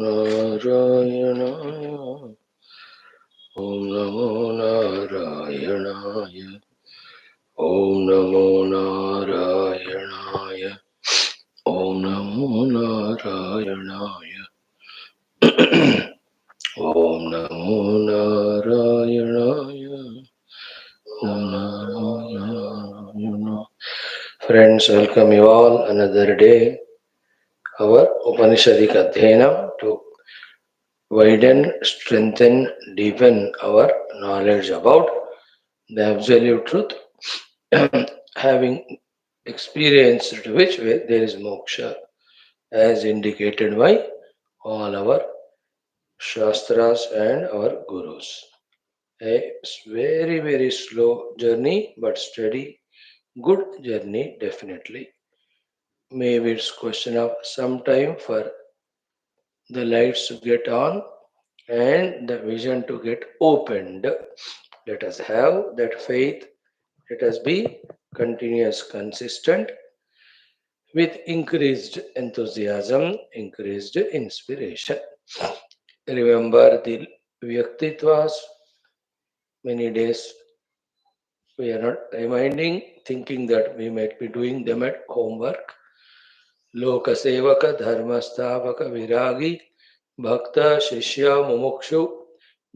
Narayana. Om Namo Narayana. Om Namo Narayana. Om Namo Narayana. Om Namo Narayana. Narayana. Friends, welcome you all another day. Our Upanishadic Adhyayana to widen, strengthen, deepen our knowledge about the absolute truth, having experienced which way there is moksha, as indicated by all our shastras and our gurus. A very, very slow journey, but steady, good journey, definitely. Maybe it's question of some time for the lights to get on and the vision to get opened. Let us have that faith. Let us be continuous, consistent with increased enthusiasm, increased inspiration. Remember the Vyaktitvas. Many days we are not reminding, thinking that we might be doing them at homework. Loka Sevaka, Dharma Stavaka, Viragi, Bhakta, Shishya, Mumukshu,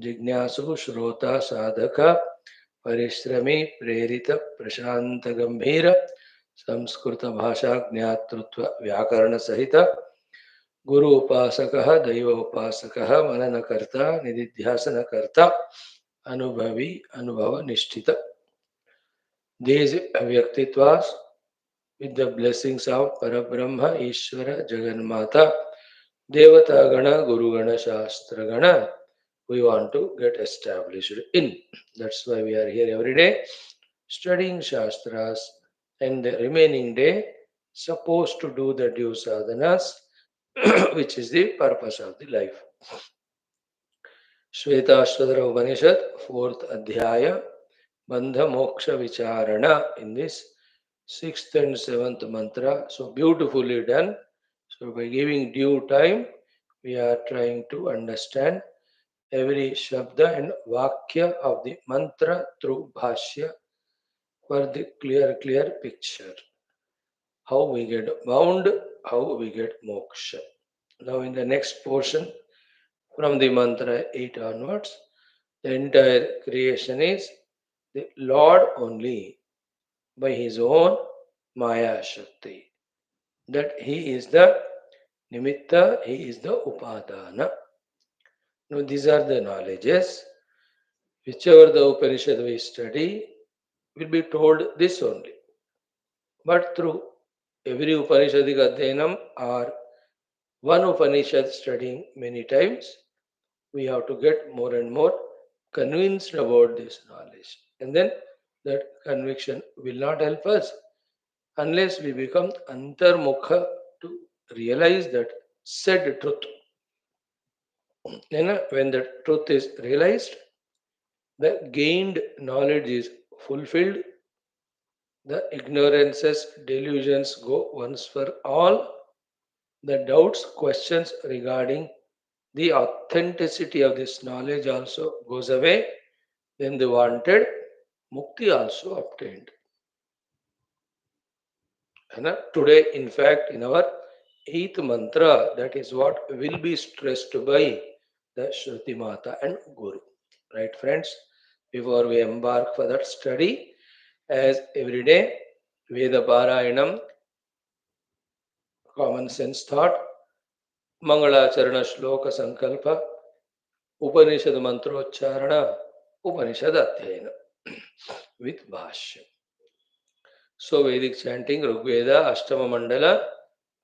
Jignasu, Shrota, Sadhaka, Parishrami, Prerita, Prashanta Gambhira, Samskrita Bhasha, Jnatritva, Vyakarana Sahita, Guru Upasakaha, Daiva Upasakaha, Mananakarta, Nididhyasanakarta, Anubhavi, Anubhava Nishtita. These Vyaktitvas with the blessings of Parabrahma, Ishvara, Jagannatha, Devata Gana, Guru Gana, Shastra Gana, we want to get established in. That's why we are here every day studying Shastras, and the remaining day supposed to do the due sadhanas, which is the purpose of the life. Shwethashwathara Upanishad, 4th Adhyaya, Bandha Moksha Vicharana, in this 6th and 7th mantra. So beautifully done. So by giving due time, we are trying to understand every Shabda and Vakya of the mantra through Bhashya for the clear picture. How we get bound, how we get moksha. Now in the next portion, from the mantra 8 onwards, the entire creation is the Lord only by his own Maya Shakti. That he is the Nimitta, he is the Upadana. Now these are the knowledges. Whichever the Upanishad we study, will be told this only. But through every Upanishadic Adhyanam or one Upanishad studying many times, we have to get more and more convinced about this knowledge. And then that conviction will not help us unless we become antarmukha to realize that said truth. And when the truth is realized, the gained knowledge is fulfilled, the ignorances, delusions go once for all, the doubts, questions regarding the authenticity of this knowledge also goes away, then the wanted mukti also obtained. And today, in fact, in our eighth mantra, that is what will be stressed by the Shruti Mata and Guru. Right, friends? Before we embark for that study, as every day, Veda Parayanam, common sense thought, Mangalacharana Shloka Sankalpa, Upanishad Mantrocharana, Upanishad Adhyayana with Bhashyam. So Vedic chanting Rigveda Ashtama Mandala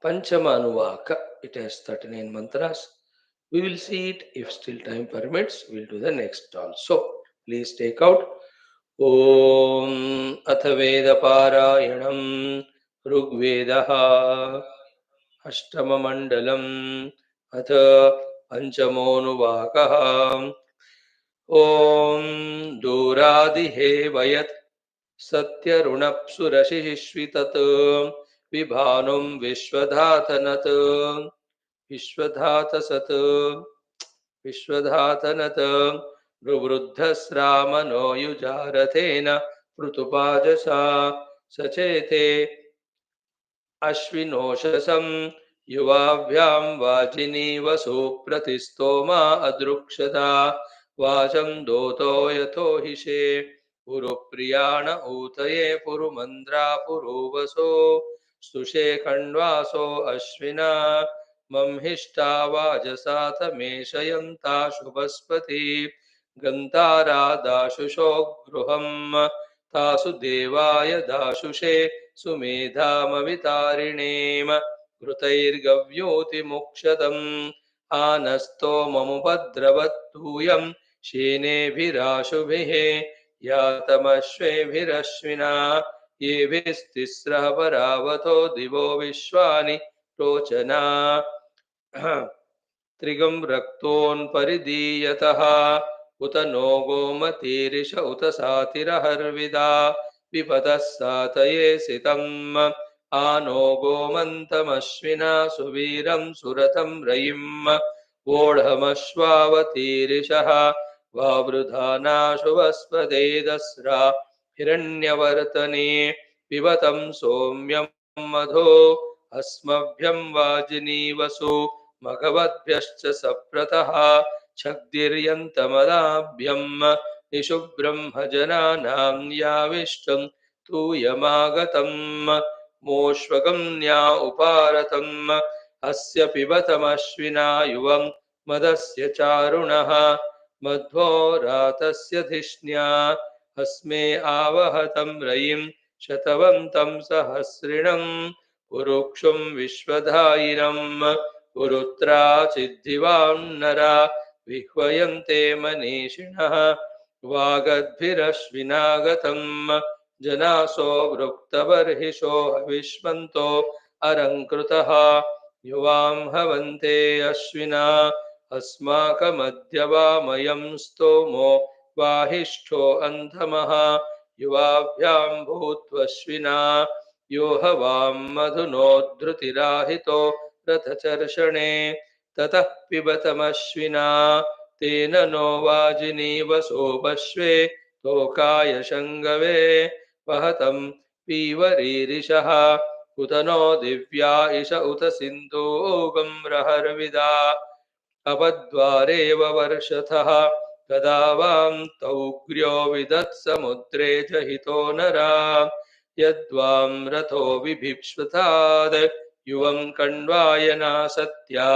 Panchama Anuvaka. It has 39 mantras. We will see it if still time permits. We'll do the next also. Please take out Om Athaveda Parayanam Rigvedaha Ashtama Mandalam Atha Panchamonuvakaha Om Duradihe सत्यऋणप्सुरशिश्वितत् विभानुं विश्वधातनत् विश्वधातसत् विश्वधातनत् रुवृद्धस्रामनो युजारथेन पृथुपाजसा सचेते अश्विनोषसं युवाभ्यां वाजिनीवसु प्रतिस्तोमा अदृक्षता वाचं दोतो यथो हिषे पुरुप्रियाण ऊतये पुरुमन्द्रा पुरोवसो स्तुषे खण्ड्वासो अश्विना मंहिष्टा वाजसा तमेशयन्ता शुभस्पति गन्तारा दाशुषो गृहम् तासु देवाय दाशुषे सुमेधामवितारिणीम घृतैर्गव्योतिमुक्षतम् आनस्तोममुपद्रवत्तूयं शेनेभिराशुभिः यातमश्वेभिरश्विना येभिस्तिस्रः परावतो दिवो विश्वानि रोचना त्रिगं रक्तोन्परिदीयतः उत no गोमतीरिष उत सातिरहर्विदा विपतः सातये सितम् आनो गोमन्तमश्विना सुवीरं सुरथं रयिम् वोढमश्वावतीरिषः वावृधानाशुवस्पदेदस्रा हिरण्यवर्तने पिबतं सौम्यं मधो अस्मभ्यं वाजिनीवसु मघवद्भ्यश्च सप्रतः छग्दिर्यन्तमदाभ्यं निशुब्रह्मजनानां याविष्टं तूयमागतं मोष्वगम्या उपारतम् अस्य पिबतमश्विना युवं मदस्य चारुणः मध्वो रातस्य धिष्ण्या अस्मे आवहतं रयिं शतवन्तं सहस्रिणं पुरुक्षुं विश्वधायिनम् पुरुत्रा चिद्धिवान्नरा विह्वयन्ते मनीषिणः वागद्भिरश्विनागतम् जनासो वृक्तबर्हिषो हविष्मन्तो अरङ्कृतः युवां हवन्ते अश्विना अस्माकमद्यवामयं स्तोमो वाहिष्ठो अन्धमः युवाभ्यां भूत्वश्विना यो हवां मधुनोद्धृतिराहितो रथचर्षणे ततः पिबतमश्विना तेन नो वाजिनीवसो पश्वे तोकाय शङ्गवे वहतं पीवरीरिषः उत नो दिव्या इष उत सिन्धूगं रहर्विदा अपद्वारेव वर्षतः कदा वां तौग्र्यो विदत्समुद्रे जहितो नरा यद्वां रथो विभिप्स्वताद् युवं कण्वायना सत्या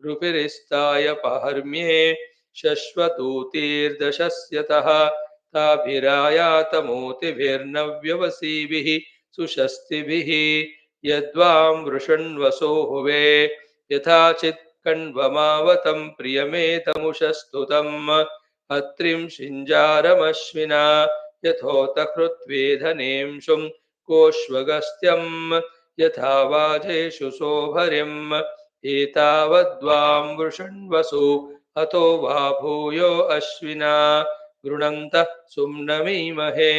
रुपिरिस्ताय पहर्म्ये शश्वतूतीर्दशस्यतः ताभिरायातमूतिभिर्नव्यवसीभिः सुषस्तिभिः यद्वां वृषण्वसो हुवे यथाचित् कण्वमावतं प्रियमेतमुषस्तुतम् अत्रिं शिञ्जारमश्विना यथोत कृत्वेधनेंशुं कोष्वगस्त्यं यथा वाजेषु सोभरिम् एतावद्वां वृषण्वसु अतो वा भूयो अश्विना गृणन्तः सुम्नमीमहे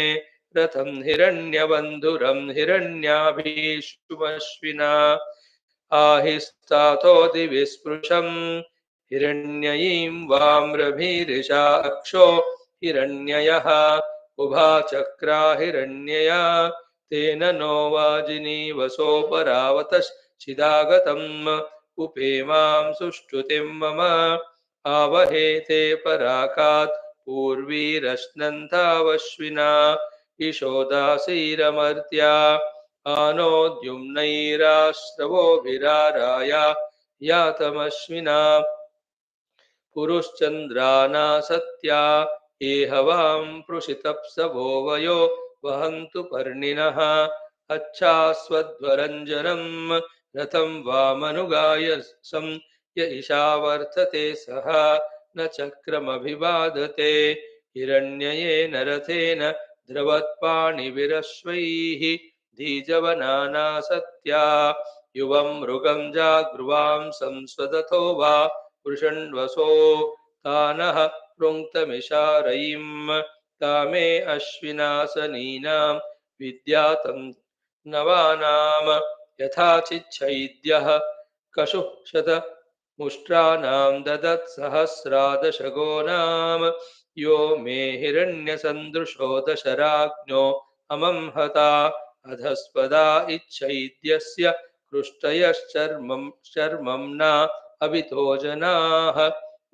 रथं हिरण्यबन्धुरं हिरण्याभीष्टुमश्विना आहिस्तातो दिविस्पृशं हिरण्ययीं वाम्रभीरिषा अक्षो हिरण्ययः उभाचक्रा हिरण्यया तेन नो वाजिनीवसो परावतश्चिदागतम् उपेमां सुष्ठुतिं मम आवहेते पराकात् पूर्वीरश्नन्तावश्विना ईशोदासीरमर्त्या आनोद्युम्नैराश्रवोभिराराया यातमश्विना पुरुश्चन्द्राना सत्या एहवां पृषितप्सवो वयो वहन्तु पर्णिनः अच्छास्वध्वरञ्जनं रथं वामनुगायसं य ईशावर्तते सः न चक्रमभिवादते हिरण्ययेन रथेन द्रवत्पाणिभिरश्वैः धीजवनाना सत्या युवं मृगं जागृवां संस्वदतो वा वृषण्वसो तानः पृङ्क्तमिषारयिं तामे अश्विनासनीनां विद्यातं नवानां यथाचिच्छैद्यः कषुः शत मुष्ट्राणां ददत्सहस्रादशगो नाम यो मे हिरण्यसन्दृशो दशराज्ञो अमं हता अधस्पदा इच्छैद्यस्य कृष्टयश्चर्मं न अभितो जनाः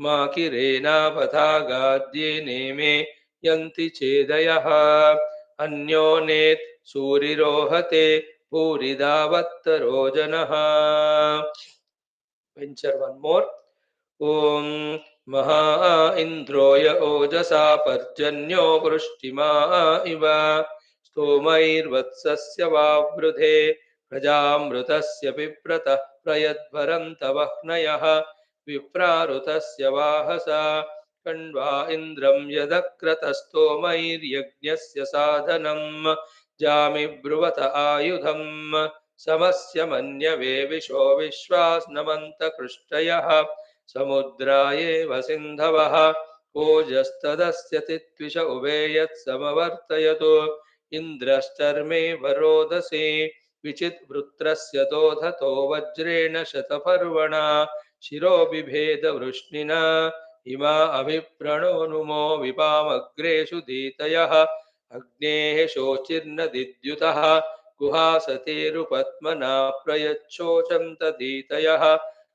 माकिरेनापथागाद्ये नेमे यन्ति चेदयः अन्योनेत् सूरिरोहते भूरिदावत्तरो जनः. Venture one more. ॐ महा इन्द्रोय ओजसा पर्जन्यो वृष्टिमा इव स्तोमैर्वत्सस्य वावृधे प्रजामृतस्य पिप्रतः प्रयद्भरन्तवह्नयः विप्रारुतस्य वाहसा कण्वा इन्द्रं यदक्रतस्तोमैर्यज्ञस्य साधनम् जामि ब्रुवत आयुधम् समस्य मन्यवे विशो विश्वास्नमन्त कृष्टयः समुद्रायेव सिन्धवः ओजस्तदस्य तित्विष उभेयत्समवर्तयतु इन्द्रश्चर्मे वरोदसी विचिद्वृत्रस्य दोधतो वज्रेण शतपर्वणा शिरो बिभेद वृष्णिना इमा अभिप्रणोनुमो विपामग्रेषु धीतयः अग्नेः शोचिर्न दिद्युतः गुहासतेरुपत्मना प्रयच्छोचन्त धीतयः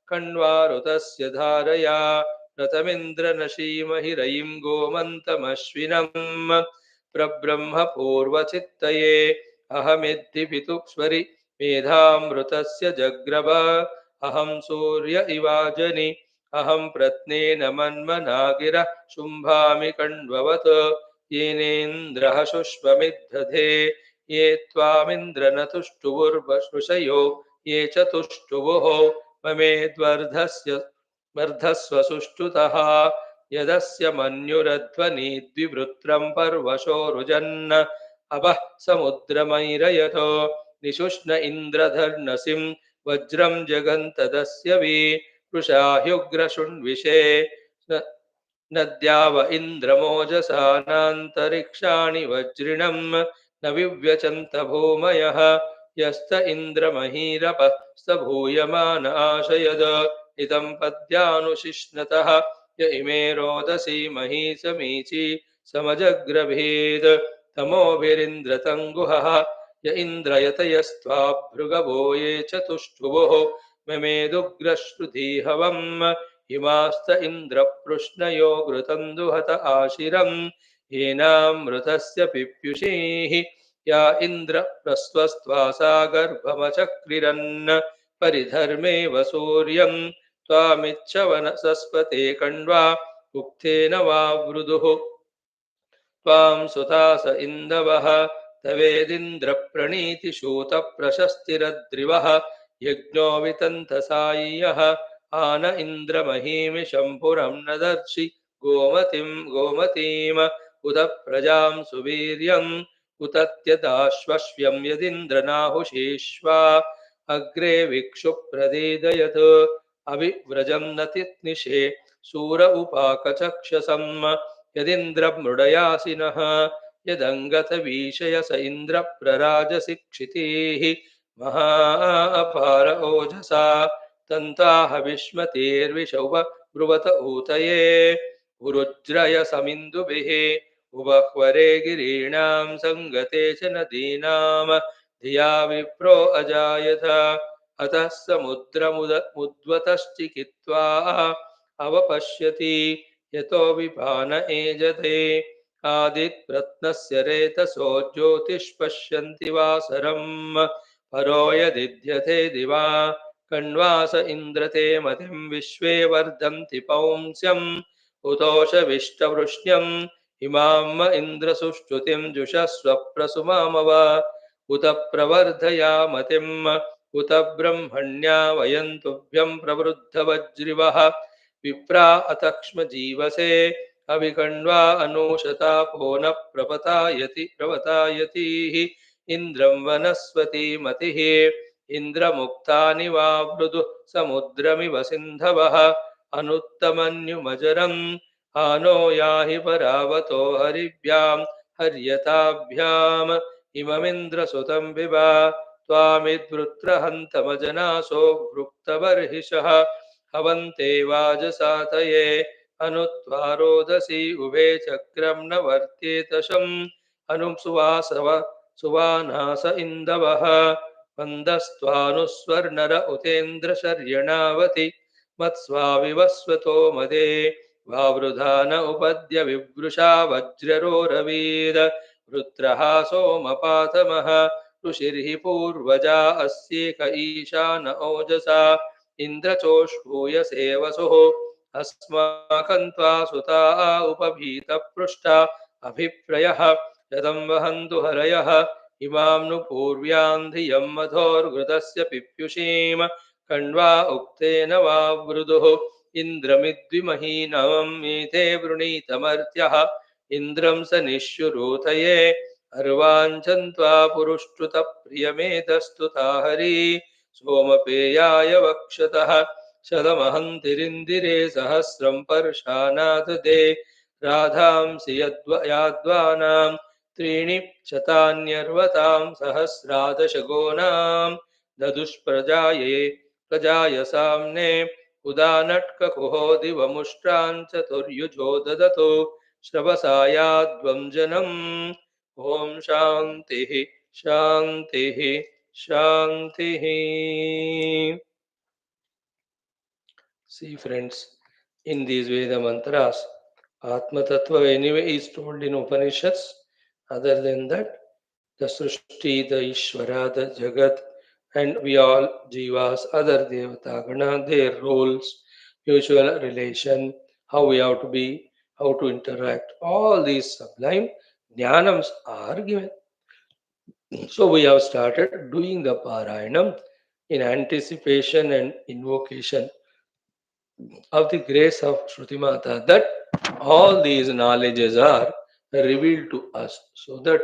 कण्वारुतस्य धारया रतमिन्द्रनशीमहिरयिं गोमन्तमश्विनम् प्रब्रह्म पूर्वचित्तये अहमिद्धि पितुक्ष्वरि मेधामृतस्य जग्रव अहं सूर्य इवाजनि अहं प्रत्नेन मन्मना गिरः शुम्भामि कण्ववत् येनेन्द्रः शुष्ममिद्धधे ये त्वामिन्द्र न तुष्टुवुर्वशृषयो ये च तुष्टुवुः ममेद्वर्धस्व सुष्टुतः यदस्य मन्युरध्वनि द्विवृत्रं पर्वशो रुजन् अभः समुद्रमैरयतो निशुष्ण इन्द्रधर्नसिं वज्रं जगन्तदस्य वृषाह्युग्रशृण्विषे नद्याव इन्द्रमोजसा नान्तरिक्षाणि वज्रिणं न विव्यचन्त भूमयः यस्त इन्द्रमहीरपः स भूयमान आशयद इदं पद्यानुशिश्नतः य इमे रोदसी मही समीची समजग्रभेद तमोभिरिन्द्रतङ्गुहः य इन्द्रयतयस्त्वा भृगवो ये चतुष्टुवुः ममेदुग्रश्रुधीहवम् हिमास्त इन्द्रपृश्नयो घृतं दुहत आशिरं येनामृतस्य पिप्युषीः या इन्द्र प्रस्वस्त्वा सा गर्भमचक्रिरन् परिधर्मेव सूर्यं त्वामिच्छवनसस्पते कण्वा उक्थेन वावृदुः त्वां सुतास इन्दवः तवेदिन्द्रप्रणीतिशूतप्रशस्तिरद्रिवः यज्ञो वितन्तसाय्यः आन इन्द्रमहीमिषं पुरं न दर्शि गोमतीम् उत प्रजां सुवीर्यम् उतत्यदाश्वश्व्यं यदिन्द्रनाहुषीष्वा अग्रे विक्षुप्रदीदयत् अविव्रजं न तित्निषे सूर उपाकचक्षसम् यदिन्द्रमृडयासिनः यदङ्गतवीशय स इन्द्रप्रराजसि क्षितीः महा अपार ओजसा तन्ताः विश्मतेर्विशौव ब्रुवत ऊतये उरुज्रय समिन्दुभिः उबह्वरे गिरीणां सङ्गते च नदीनां धिया विप्रो अजायत अतः समुद्रमुद्वतश्चिकित्वा अवपश्यति यतो विपान एजते आदिप्रत्नस्य रेतसो ज्योतिष्पश्यन्ति वासरम् परो यदिध्यते दिवा कण्वास इन्द्रते मतिं विश्वे वर्धन्ति पौंस्यम् उतोषविष्टवृष्ण्यम् इमाम इन्द्रसुष्टुतिं जुषस्व प्रसुमामव उत प्रवर्धया मतिम् उत ब्रह्मण्या वयं तुभ्यं प्रवृद्धवज्रिवः विप्रा अतक्ष्म जीवसे अविकण्वा अनूशतापो न प्रपतायतीः इन्द्रं वनस्पति मतिः इन्द्रमुक्तानि वावृदुः समुद्रमिव सिन्धवः अनुत्तमन्युमजरम् आनो याहि परावतो हरिभ्यां हर्यताभ्याम् इममिन्द्रसुतं विवा त्वामिद्वृत्रहन्तमजनासो भृक्तबर्हिषः हवन्ते वाजसातये अनुत्वा रोदसी उभे चक्रं न वर्त्येत शम् अनुसुवासव सुवानास इन्दवः मन्दस्त्वानुस्वर्नर उतेन्द्रशर्यणावति मत्स्वाविवस्वतो मदे वावृधान उपद्य विवृषा वज्ररोरवीद रुद्रः सोमपातमः ऋषिर्हि पूर्वजा अस्येक ईशान ओजसा इन्द्रचोष्पूयसे वसुः अस्माकं त्वा सुता उपभीतपृष्ठा अभिप्रयः शतं वहन्तु हरयः इमां नु पूर्व्यां धियं मधोर्घृतस्य पिप्युषीम कण्वा उक्तेन वावृधुः इन्द्रमिद्विमहीनवं मीते वृणीतमर्त्यः इन्द्रं स निःशुरूतये अर्वाञ्छन्त्वा पुरुष्टुतप्रियमेतस्तुता हरी सोमपेयाय वक्षतः शतमहन्तिरिन्दिरे सहस्रं पर्शानाददे राधांसि याद्वानां त्रीणि शतान्यर्वतां सहस्रादशगोनां ददुष्प्रजाये प्रजाय साम्ने उदानट्ककुहो दिवमुष्ट्रां चतुर्युजो ददतो श्रवसायाद्वं जनम् ॐ शान्तिः शान्तिः शान्तिः. See friends, in these Veda mantras, Atma Tattva anyway is told in Upanishads. Other than that, the Srishti, the Ishvara, the Jagat, and we all Jivas, other Devata, Gana, their roles, usual relation, how we have to be, how to interact, all these sublime jnanams are given. So we have started doing the Parayanam in anticipation and invocation of the grace of Shruti Mata that all these knowledges are revealed to us so that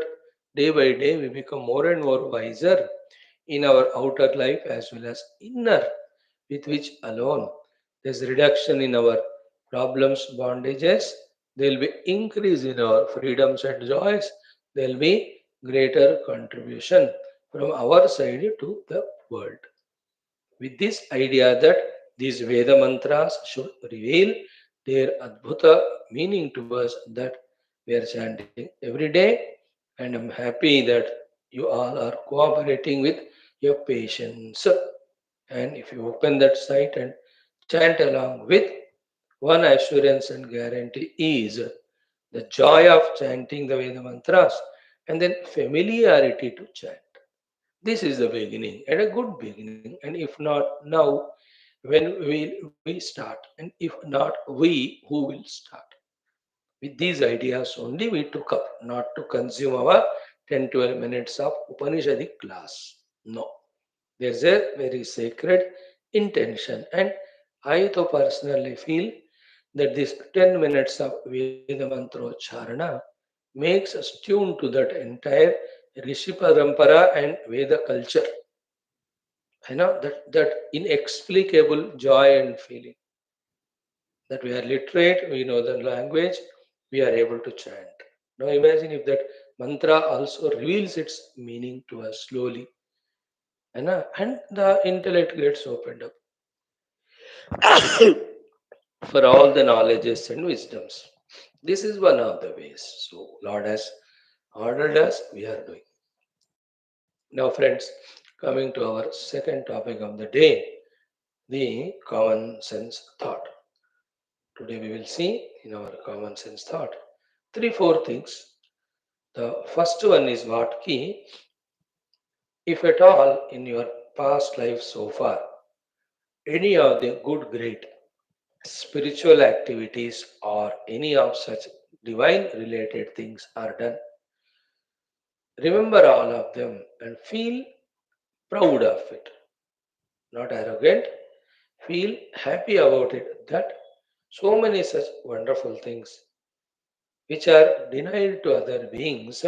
day by day we become more and more wiser in our outer life as well as inner, with which alone there's reduction in our problems, bondages, there will be increase in our freedoms and joys, there will be greater contribution from our side to the world. With this idea that these Veda mantras should reveal their Adbhuta meaning to us, that we are chanting every day, and I'm happy that you all are cooperating with your patience. And if you open that site and chant along with, one assurance and guarantee is the joy of chanting the Veda mantras and then familiarity to chant. This is the beginning and a good beginning. And if not now, when will we start? And if not we, who will start? With these ideas only we took up, not to consume our 10-12 minutes of Upanishadic class. No. There's a very sacred intention. And I to personally feel that this 10 minutes of Veda Mantrocharana makes us tuned to that entire Rishi Parampara and Veda culture. That inexplicable joy and feeling that we are literate, we know the language, we are able to chant. Now imagine if that mantra also reveals its meaning to us slowly, and the intellect gets opened up for all the knowledges and wisdoms. This is one of the ways. So Lord has ordered us, we are doing. Now, friends, coming to our second topic of the day, the common sense thought. Today we will see in our common sense thought three, four things. The first one is what key, if at all in your past life so far, any of the good, great spiritual activities or any of such divine related things are done, remember all of them and feel proud of it, not arrogant, feel happy about it that so many such wonderful things which are denied to other beings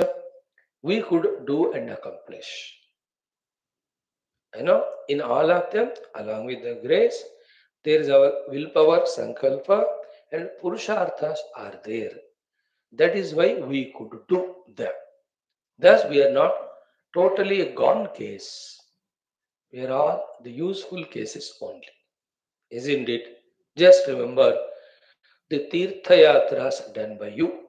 we could do and accomplish. In all of them, along with the grace, there is our willpower, sankalpa, and purusharthas are there. That is why we could do them. Thus, we are not totally a gone case. We are all the useful cases only. isn't it? Just remember the Tirtha Yatras done by you,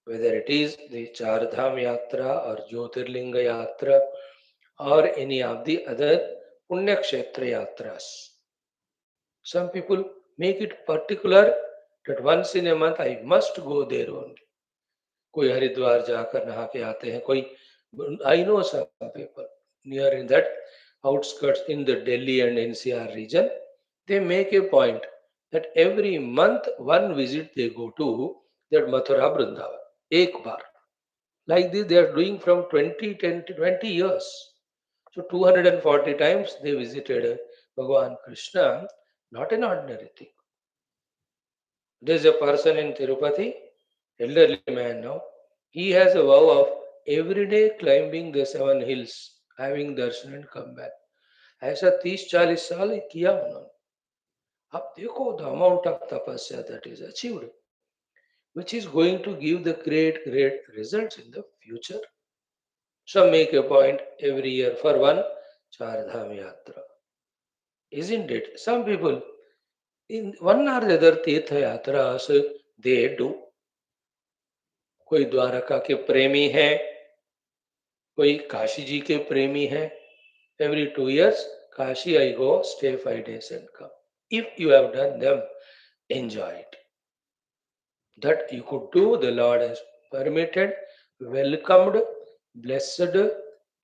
whether it is the Chardham Yatra or Jyotirlinga Yatra or any of the other Punya Kshetra Yatras. Some people make it particular that once in a month I must go there only. कोई हरिद्वार जाकर नहा के आते हैं, कोई I know some people near in that outskirts in the Delhi and NCR region, they make a point that every month one visit they go to that Mathura Vrindavan, ek bar. Like this they are doing from 10 to 20 years. So 240 times they visited Bhagavan Krishna, not an ordinary thing. There's a person in Tirupati, elderly man now. He has a vow of every day climbing the 7 hills, having darshan and come back. ऐसा 30-40 साल किया उन्होंने. अब देखो the amount of tapasya that is achieved, which is going to give the great results in the future. Some make a point every year for one Chardham Yatra, isn't it? Some people in one or the other Tirtha Yatras they do. कोई द्वारका के प्रेमी है, कोई काशी जी के प्रेमी है. Every 2 years, Kashi I go, stay 5 days and come. If you have done them, enjoy it. That you could do, the Lord has permitted, welcomed, blessed,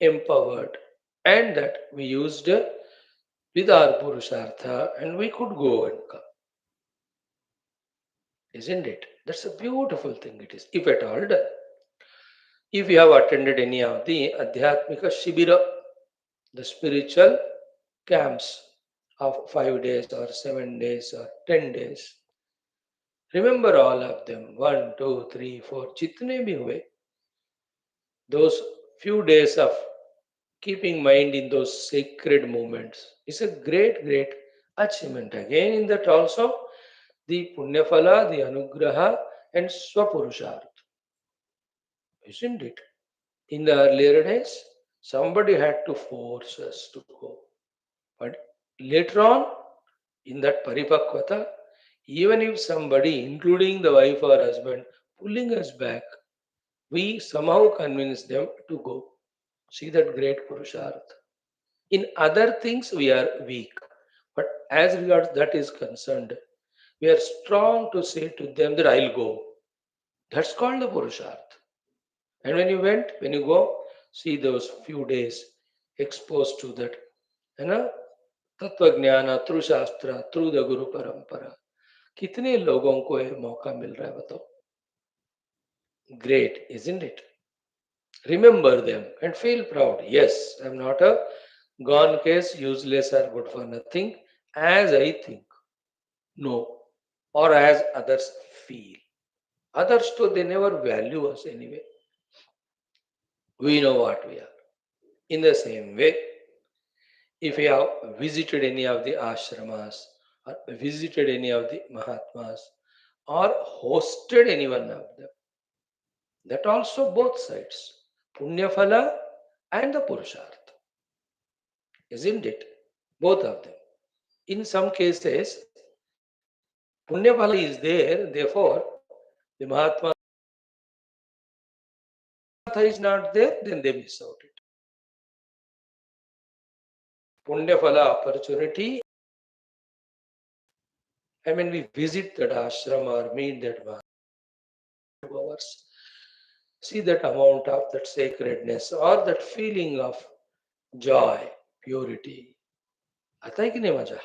empowered, and that we used with our Purushartha and we could go and come. Isn't it? That's a beautiful thing it is, if at all done. If you have attended any of the Adhyatmika Shibira, the spiritual camps of 5 days or 7 days or 10 days, remember all of them 1, 2, 3, 4, jitne bhi hue, those few days of keeping mind in those sacred moments is a great achievement. Again, in that also, the Punyafala, the Anugraha, and Swapurusharth, isn't it? In the earlier days, somebody had to force us to go. But later on, in that Paripakvata, even if somebody, including the wife or husband, pulling us back, we somehow convince them to go. See that great Purusharth. In other things, we are weak. But as regards that is concerned, we are strong to say to them that I'll go. That's called the Purusharth. And when you go, see those few days exposed to that, you know, तत्व ज्ञान through शास्त्र through the गुरु परंपरा, कितने लोगों को ये मौका मिल रहा है बताओ. Great, isn't it? Remember them and feel proud. Yes, I'm not a gone case, useless or good for nothing, as I think. No, or as others feel. Others too, they never value us anyway. We know what we are. In the same way, if you have visited any of the ashramas or visited any of the Mahatmas or hosted any one of them, that also both sides, Punyafala and the Purushartha, isn't it? Both of them. In some cases, Punyafala is there, therefore, the Mahatma is not there, then they miss out it. Punyafala opportunity, I mean, we visit that ashram or meet that hours, see that amount of that sacredness or that feeling of joy, purity. आता है कि नहीं मजा?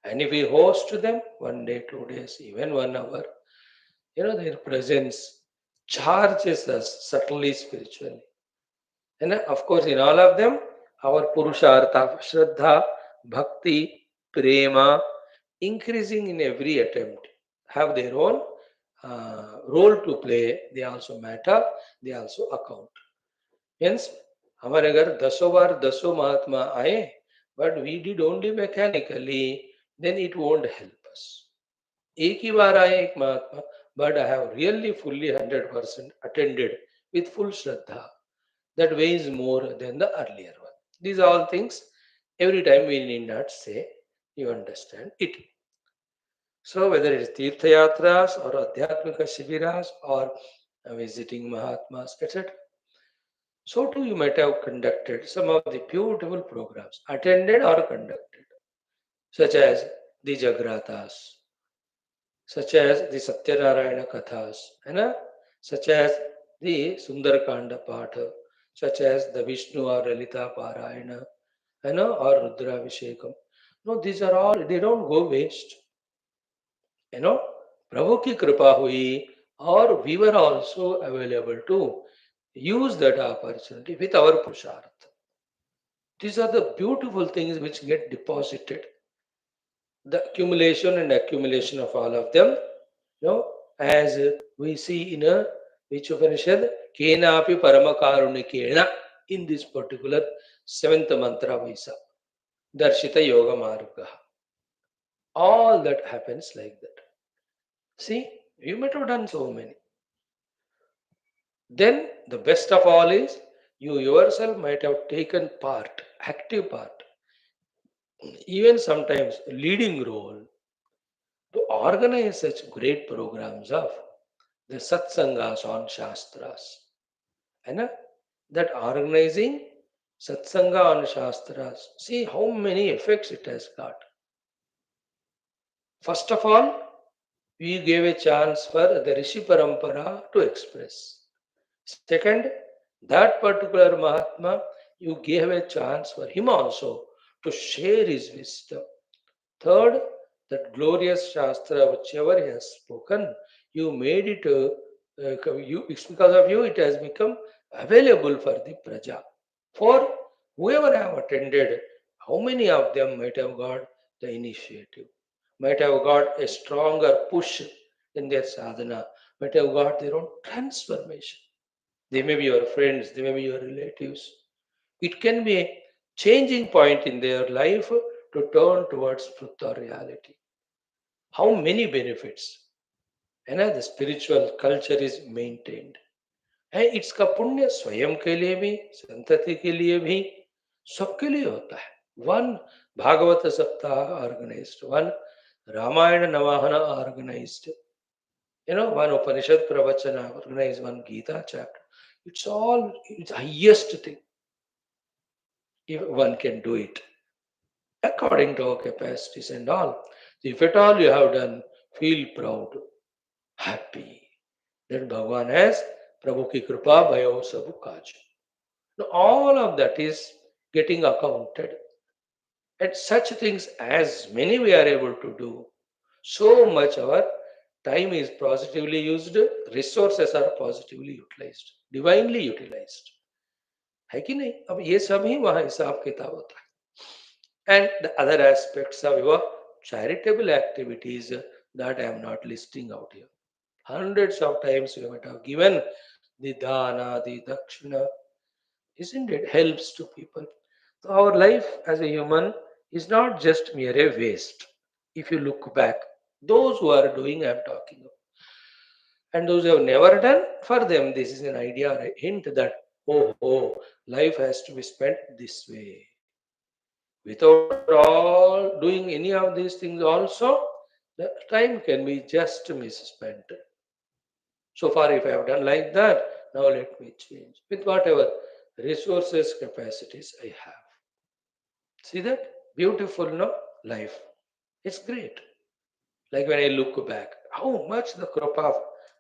And if we host them 1 day, 2 days, even 1 hour, their presence charges us subtly spiritually. And of course, in all of them, our Purushartha, Shraddha, Bhakti, Prema, increasing in every attempt, have their own role to play. They also matter, they also account. Hence, हमारे घर 10 बार 10 महात्मा आए, but we did only mechanically, then it won't help us. एक ही बार आए एक महात्मा, but I have really fully 100% attended with full Shraddha. That weighs more than the earlier one. These are all things every time we need not say. you understand it. So whether it is Tirtha Yatras or Adhyatmika Shibiras or visiting Mahatmas, etc. So too you might have conducted some of the beautiful programs, attended or conducted, such as the Jagratas, such as the Satyanarayana Kathas, and such as the Sundarakanda Patha, such as the Vishnu or Lalita Parayana, or Rudra Vishekam. No, these are all, they don't go waste. You know, Prabhu ki kripa hui, or we were also available to use that opportunity with our Purushartha. These are the beautiful things which get deposited. The accumulation and accumulation of all of them, as we see in a which Upanishad, Kenapi Paramakarunikena, in this particular seventh mantra Vaisa, Darshita Yoga Marga. All that happens like that. See, you might have done so many. Then the best of all is you yourself might have taken part, active part, even sometimes leading role to organize such great programs of the satsangas on Shastras. And that organizing satsanga on Shastras, see how many effects it has got. First of all, we gave a chance for the Rishi Parampara to express. Second, that particular Mahatma, you gave a chance for him also to share his wisdom. Third, that glorious Shastra, whichever he has spoken, you made it, it's because of you, it has become available for the Praja. For whoever have attended, how many of them might have got the initiative, might have got a stronger push in their sadhana, might have got their own transformation. They may be your friends, they may be your relatives. It can be a changing point in their life to turn towards truth or reality. How many benefits? The spiritual culture is maintained. है इसका पुण्य स्वयं के लिए भी, संतति के लिए भी, सबके लिए होता है. One Bhagavata Saptaha organized, one Ramayana Namahana organized, one Upanishad Pravachana organized, one Gita chapter. It's highest thing. If one can do it according to our capacities and all. If at all you have done, feel proud, happy that Bhagavan has Prabhu ki kripa bhayo sabu kaj. Now, all of that is getting accounted. And such things as many we are able to do, so much our time is positively used, resources are positively utilized, divinely utilized. है कि नहीं? अब ये सब ही वहाँ हिसाब किताब होता है. And the other aspects of your charitable activities that I am not listing out here. Hundreds of times you might have given the dana, the dakshina, isn't it? Helps to people. So our life as a human is not just mere a waste. If you look back, those who are doing, I am talking of. And those who have never done, for them, this is an idea or a hint that, life has to be spent this way. Without all doing any of these things also, the time can be just misspent. So far, if I have done like that, now let me change with whatever resources, capacities I have. See that? Beautiful, no? Life. It's great. Like when I look back, how much the kripa of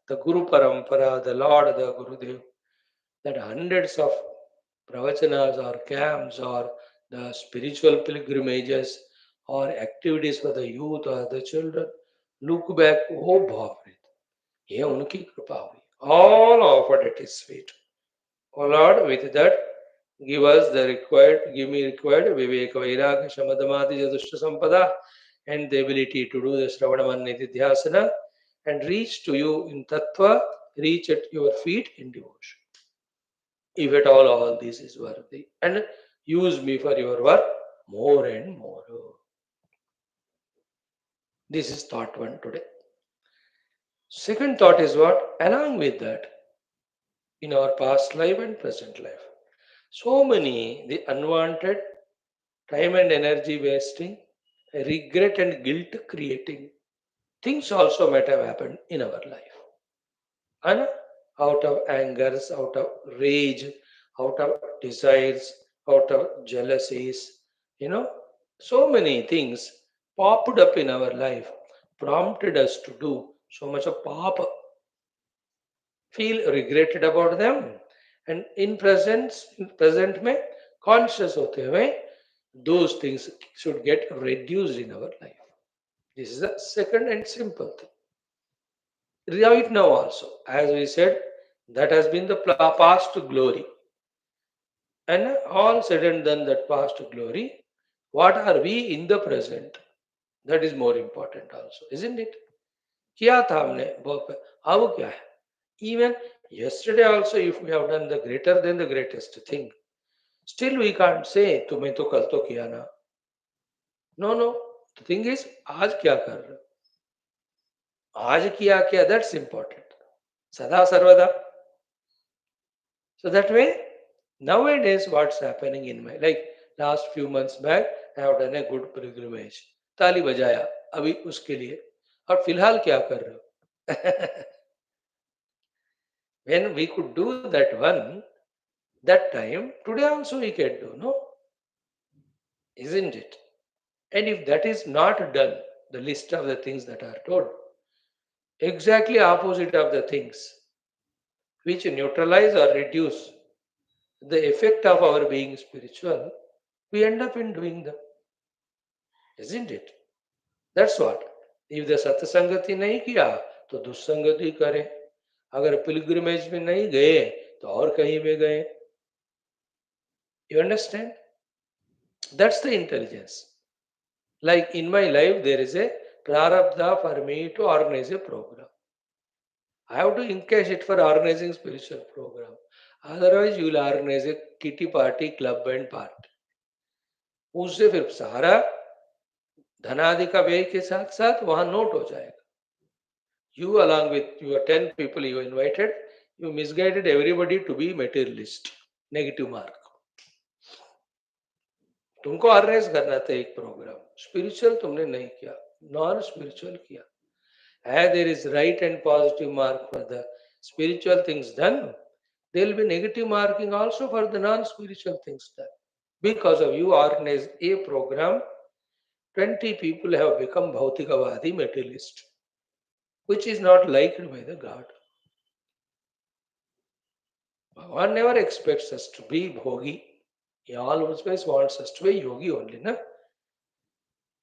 the Guru Parampara, the Lord, the Gurudev, that hundreds of pravachanas or camps or the spiritual pilgrimages or activities for the youth or the children, look back, oh Bhagavad, ये उनकी कृपा हुई. All offered at his feet. Oh Lord, with that, give me required Viveka Vairagya Shamadamadi Jadushta Sampada and the ability to do the Shravanaman Nidhyasana and reach to you in Tattva, reach at your feet in devotion. If at all this is worthy, and use me for your work more and more. This is thought one today. Second thought is what? Along with that, in our past life and present life, so many the unwanted time and energy wasting regret and guilt creating things also might have happened in our life. And out of angers, out of rage, out of desires, out of jealousies, you know, so many things popped up in our life, prompted us to do so much of papa, feel regretted about them, and in present में conscious होते हुए those things should get reduced in our life. This is the second and simple thing. Right now also, as we said, that has been the past glory. And all said and done that past glory, what are we in the present? That is more important also, isn't it? किया था हमने अब क्या है? Even yesterday also, if we have done the greater than the greatest thing, still we can't say तुम्हें तो कल तो किया ना. No, no. The thing is, आज क्या कर रहे हो? आज किया क्या? That's important. सदा सर्वदा. So that way, nowadays, what's happening in my like last few months back, I have done a good pilgrimage. ताली बजाया अभी उसके लिए और फिलहाल क्या कर रहे हो? When we could do that one, that time, today also we can do, no? Isn't it? And if that is not done, the list of the things that are told, exactly opposite of the things which neutralize or reduce the effect of our being spiritual, we end up in doing them. Isn't it? That's what. If the सत्संगति नहीं किया तो दुस्संगति करें. अगर pilgrimage में नहीं गए तो और कहीं में गए. You understand? That's the intelligence. Like in my life, there is a prarabdha for me to organize a program. I have to encash it for organizing spiritual program. Otherwise, you will organize a kitty party, club and party. उससे फिर सारा धनादि का व्यय के साथ साथ वहां note हो जाएगा. You along with your 10 people you invited, you misguided everybody to be materialist, negative mark. तुमको ऑर्गेनाइज करना था एक प्रोग्राम, स्पिरिचुअल तुमने नहीं किया, नॉन स्पिरिचुअल किया. As there is right and positive mark for the spiritual things done, there will be negative marking also for the non-spiritual things done. Because of you organize a program, 20 people have become bhautikavadi materialist, which is not liked by the God. Bhagavan never expects us to be bhogi. He always wants us to be yogi only, na?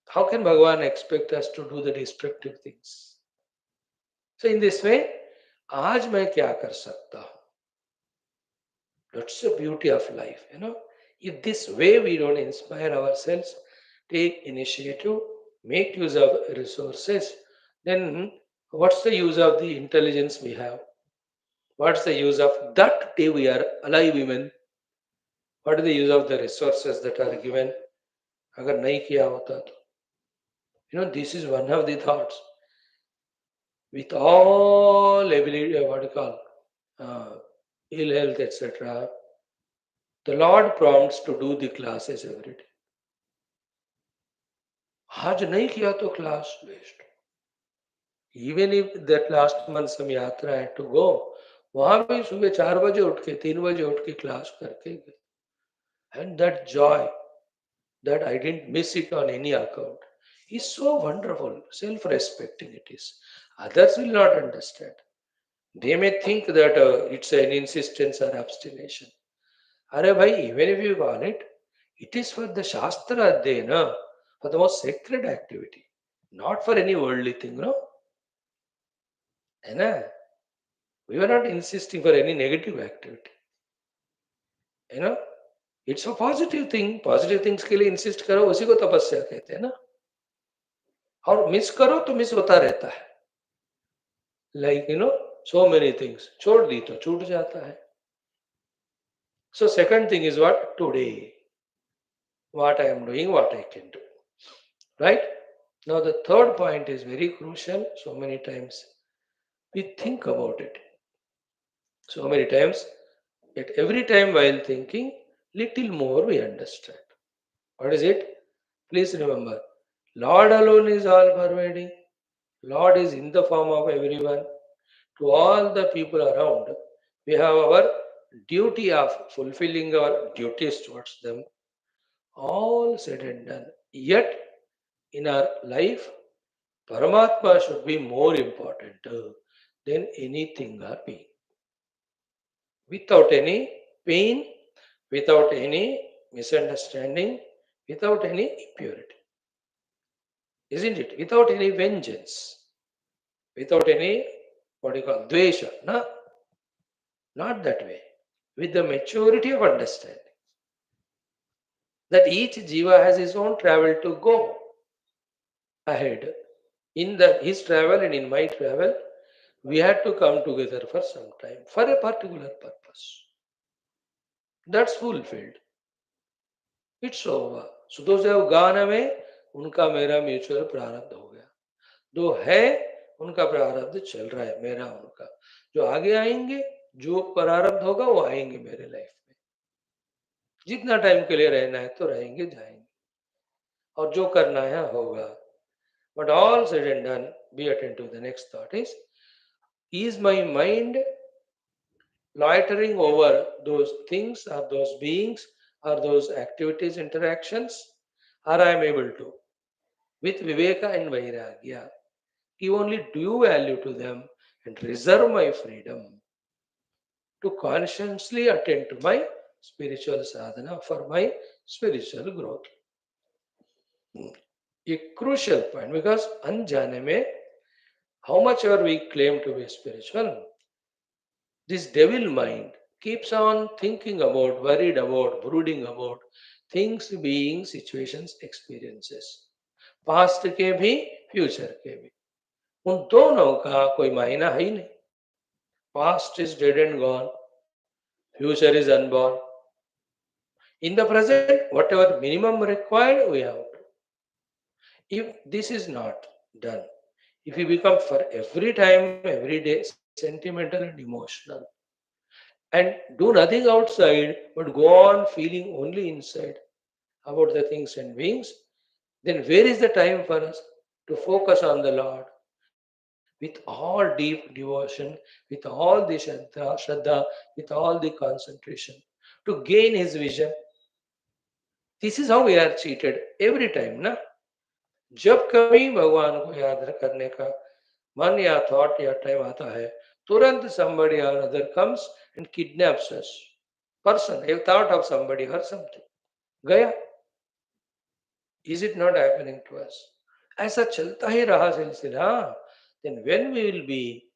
How can Bhagavan expect us to do the destructive things? So in this way, आज मैं क्या कर सकता हूँ? That's the beauty of life, you know. If this way we don't inspire ourselves, take initiative, make use of resources, then what's the use of the intelligence we have? What's the use of that day we are alive even? What is the use of the resources that are given? अगर नहीं किया होता तो, this is one of the thoughts. With all ability, what you call, ill health, etc., the Lord prompts to do the classes every day. आज नहीं किया तो class waste. Even if that last month some यात्रा had to go, वहां भी सुबह 4 बजे उठ के 3 बजे उठ के क्लास करके गए. And that joy that I didn't miss it on any account is so wonderful, self-respecting it is. Others will not understand. They may think that it's an insistence or obstination. Arey bhai, even if you call it, it is for the Shastra Adhyayana, for the most sacred activity, not for any worldly thing, no? And we were not insisting for any negative activity. You know, it's a positive thing. Positive things के लिए insist करो, उसी को तपस्या कहते हैं ना. और मिस करो तो मिस होता रहता है. Like, so many things. छोड़ दी तो छूट जाता है. So second thing is what? Today. What I am doing, what I can do. Right? Now the third point is very crucial. So many times we think about it. So many times, yet every time while thinking, little more we understand. What is it? Please remember, Lord alone is all pervading. Lord is in the form of everyone. To all the people around, we have our duty of fulfilling our duties towards them, all said and done. Yet, in our life, Paramatma should be more important than anything or being. Without any pain, without any misunderstanding, without any impurity. Isn't it? Without any vengeance, without any, what do you call, dvesha. No, not that way. With the maturity of understanding that each jiva has his own travel to go ahead. In his travel and in my travel, we had to come together for some time for a particular purpose. That's fulfilled. It's over. So those who have gone away, उनका मेरा mutual प्रारब्ध हो गया. जो है उनका प्रारब्ध चल रहा है, मेरा उनका. जो आगे आएंगे, जो प्रारब्ध होगा वो आएंगे मेरे लाइफ में. जितना टाइम के लिए रहना है तो रहेंगे, जाएंगे, और जो करना है होगा. But all said and done, be attentive to the next thought is my mind loitering over those things or those beings or those activities, interactions, or I am able to, with Viveka and Vairagya, give only due value to them and reserve my freedom to consciously attend to my spiritual sadhana for my spiritual growth. A crucial point, because anjane mein, how much ever we claim to be spiritual, this devil mind keeps on thinking about, worried about, brooding about things, beings, situations, experiences. Past के भी, future के भी. उन दोनों का कोई मायना है ही नहीं. Past is dead and gone, future is unborn. In the present, whatever minimum required, we have to. If this is not done, if we become for every time, every day, sentimental and emotional, and do nothing outside but go on feeling only inside about the things and beings, then where is the time for us to focus on the Lord with all deep devotion, with all the Shraddha, with all the concentration, to gain His vision? This is how we are cheated every time, na? जब कभी भगवान को याद करने का मन या thought या टाइम आता है, तुरंत somebody or other comes and kidnaps us. Person, a thought of somebody or something. गया. Is it not happening to us? ऐसा चलता ही रहा सिलसिला. Then when we will be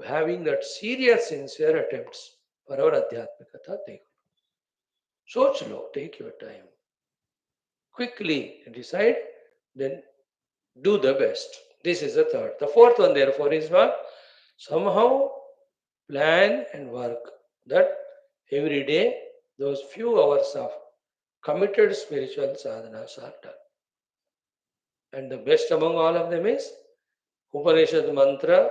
having that serious, sincere attempts for our adhyatmikata, देखो. सोच लो, take your time. Quickly decide, then do the best. This is the third. The fourth one, therefore, is what? Somehow plan and work that every day those few hours of committed spiritual sadhanas are done. And the best among all of them is Upanishad mantra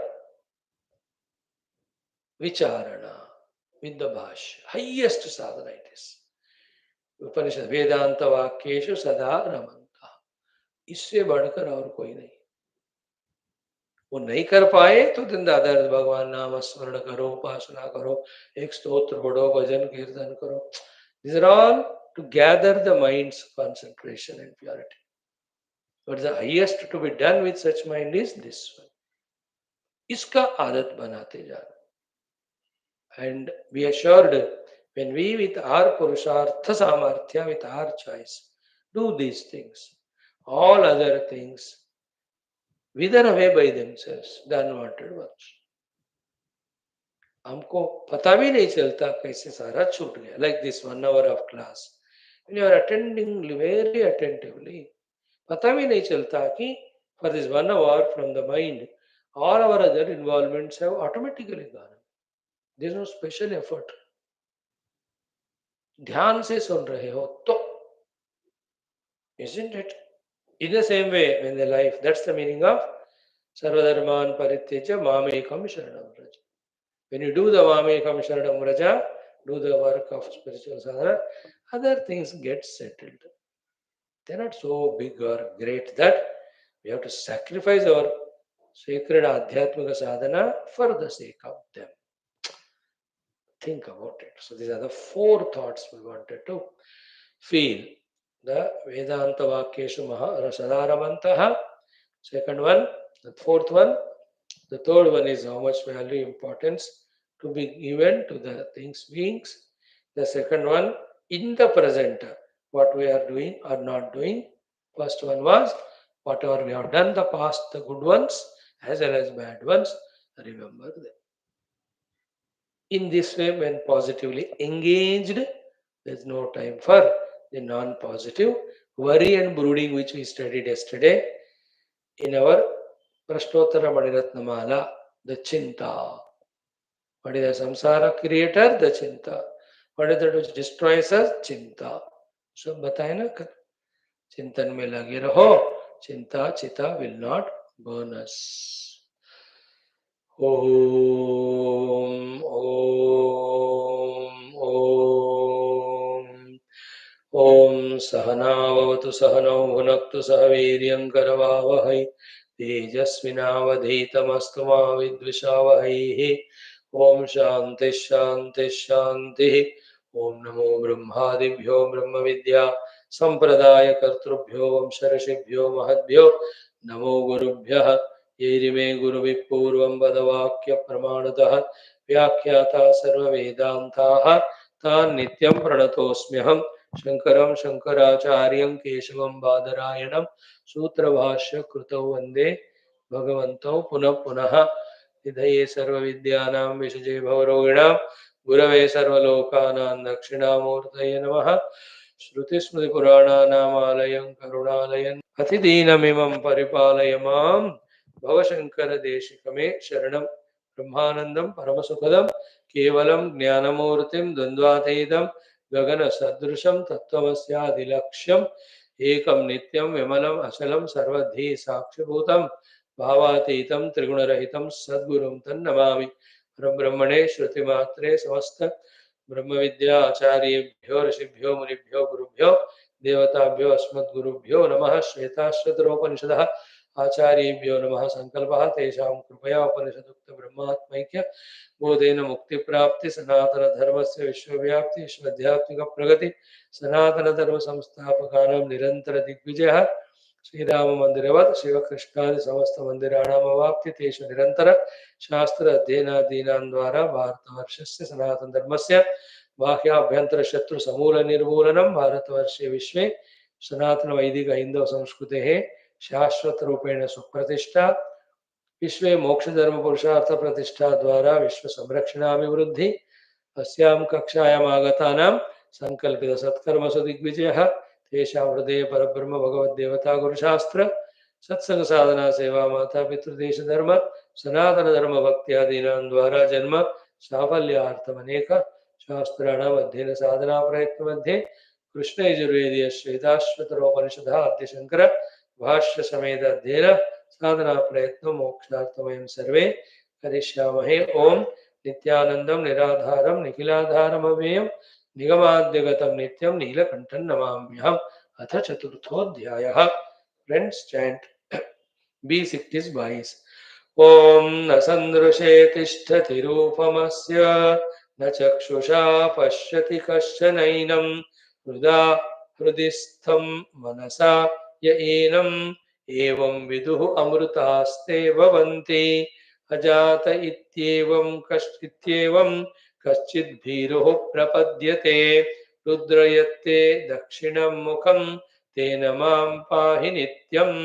vicharana with the Bhashyam. Highest sadhana it is. उपनिषद वेदांत वाक्येषु सदा रमंता. इससे बढ़कर और कोई नहीं. वो नहीं कर पाए तो दिन दादर भगवान नाम स्मरण करो, उपासना करो, एक स्तोत्र पढ़ो, भजन कीर्तन करो. These are all to gather the mind's concentration and purity. But the highest to be done with such mind is this one. इसका आदत बनाते जाना. And be assured, when we with our purushartha samarthya, with our choice, do these things, all other things wither away by themselves, the unwanted ones. हमको पता भी नहीं चलता कैसे सारा छूट गया. Like this 1 hour of class, when you are attending very attentively, पता भी नहीं चलता कि for this 1 hour from the mind, all our other involvements have automatically gone. There is no special effort. ध्यान से सुन रहे हो तो, isn't it? In the same way, when the life, that's the meaning of sarvadharman parityajya mamekam sharanam vraja. When you do the mamekam sharanam vraja, do the work of spiritual sadhana, other things get settled. They're not so big or great that we have to sacrifice our sacred Adhyatmika sadhana for the sake of them. Think about it. So these are the four thoughts we wanted to feel. The Vedanta Vakyeshu Sadharamantaha. Second one, the fourth one. The third one is how much value, importance to be given to the things, beings. The second one, in the present, what we are doing or not doing. First one was whatever we have done the past, the good ones as well as bad ones, remember them. In this way, when positively engaged, there is no time for the non-positive worry and brooding, which we studied yesterday in our Prashnottara Maniratnamala, the Chinta. What is the samsara creator? The Chinta. What is that which destroys us? Chinta. So बताए ना, चिंतन में लगे रहो, चिंता चिता will not burn us. Om Om Om Om Sahana Vavatu Sahanau Bhunaktu Sahaviryam Karavavahai Tejasvinavadhitamastu ma Vidvishavahai. Om Shanti Shanti Shanti. Om Namo Brahmadibhyo Brahma Vidya Sampradaya Kartrubhyo Vamsharashibhyo Mahadbhyo Namo Gurubhyah. Yerime Guruvi Purvam Badavakya Pramanatah Vyakyata Sarva Vedantaha Tan Nityam Pranatosmyaham Shankaram Shankaracharyam Keshavam Badarayanam Sutra Bhashya Krutau Vande Bhagavanto Punah Punaha Hidhaye Sarva Vidyanam Vishaje Bhavaroginam Gurave Sarva Lokanam Dakshinamurtaye Namaha Shruti Smriti Purana Namalayam Karunalayan Atideenamimam Paripalayamam Bhavashankara Deshikame Sharanam Brahmanandam Paramasukadam Kevalam Jnanamurtim Dvandvatedam Gagana Sadrusham Tattvamasya Ekam Nityam Vimalam Achalam Sarvadhi Sakshibhutam Bhavatitam Trigunarahitam Sadgurum Tannamami Brahmane Shruti Matre Samasta Brahmavidya Acharyebhyo Rishibhyo Munibhyo Gurubhyo Devatabhyo Asmat Gurubhyo Namaha Shwethashwathara Upanishad आचार्येभ्यो नमः संकल्पः तेषां कृपया उपनिषदुक्त ब्रह्मात्मैक्य बोधेन मुक्ति प्राप्ति सनातन धर्मस्य विश्वव्याप्ति विश्वध्यात्मिक प्रगति सनातन धर्म संस्थापकानां निरंतर दिग्विजयः श्रीराम मंदिरवत् शिवकृष्णादि समस्त मंदिराणाम् अवाप्ति तेषु निरंतर शास्त्र अध्ययनादीनां द्वारा भारतवर्षस्य सनातन धर्मस्य बाह्याभ्यन्तर शत्रु समूल निर्मूलनं भारतवर्षे विश्वे सनातन वैदिक हिंदू संस्कृतेः शाश्वत रूपेण सुप्रतिष्ठा विश्वे मोक्ष धर्म पुरुषार्थ प्रतिष्ठा द्वारा विश्व संरक्षणाभिवृद्धि अस्यां कक्षायाम् आगतानां संकल्पित सत्कर्मसु दिग्विजयः तेषां हृदये परब्रह्म भगवद्देवता गुरुशास्त्र सत्संग साधना सेवा माता पितृदेश धर्म सनातन धर्म भक्त्यादीनां द्वारा जन्म साफल्यार्थम् अनेक शास्त्राणाम् अध्ययन साधना प्रयत्न मध्ये कृष्ण यजुर्वेदीय श्वेताश्वतरोपनिषदः आद्य शंकर भाष्य समेत अध्ययन साधना प्रयत्न मोक्षार्थमयं सर्वे करिष्यामहे. ओम नित्यानंदं निराधारं निखिलाधारम् अव्ययं निगमाद्यगतं नित्यं नीलकंठं नमाम्यहम्. अथ चतुर्थोऽध्यायः. Friends, chant B60 boys. ओम न सन्दृशे तिष्ठति रूपमस्य न चक्षुषा पश्यति कश्चनैनं हृदा हृदि स्थं मनसा य एनम् एवं विदुः अमृतास्ते भवन्ति अजात इत्येवं कश्चित् भीरुः प्रपद्यते रुद्रयत्ते दक्षिणं मुखं तेन मां पाहि नित्यम्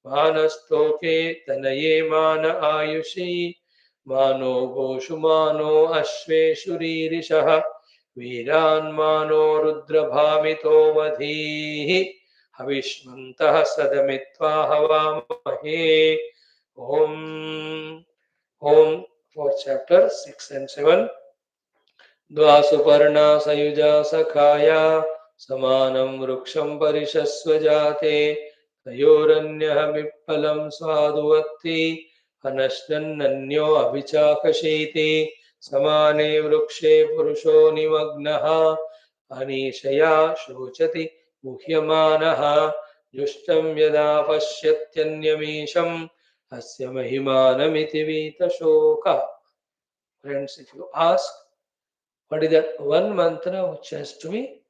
मानस्तोके तनये मान आयुषी मानो गोषु मानो अश्वेषु रीरिषः वीरान्मानो रुद्रभामितो वधीः हविष्मन्तः सदमित्वा हवामहे. Om Om. Fourth chapter 6 and 7. द्वासुपर्णा सयुजा सखाया समानं वृक्षं परिशस्व जाते तयोरन्यः विप्फलं स्वादुवत्ति अनश्नन्नन्यो अभिचाकशीति समाने वृक्षे पुरुषो निमग्नः अनीशया शोचति मुह्यमानः Yushtam yada pasyatyanyamisham asya mahimanamiti vitashoka. Friends, if you ask, what is that one mantra which has to be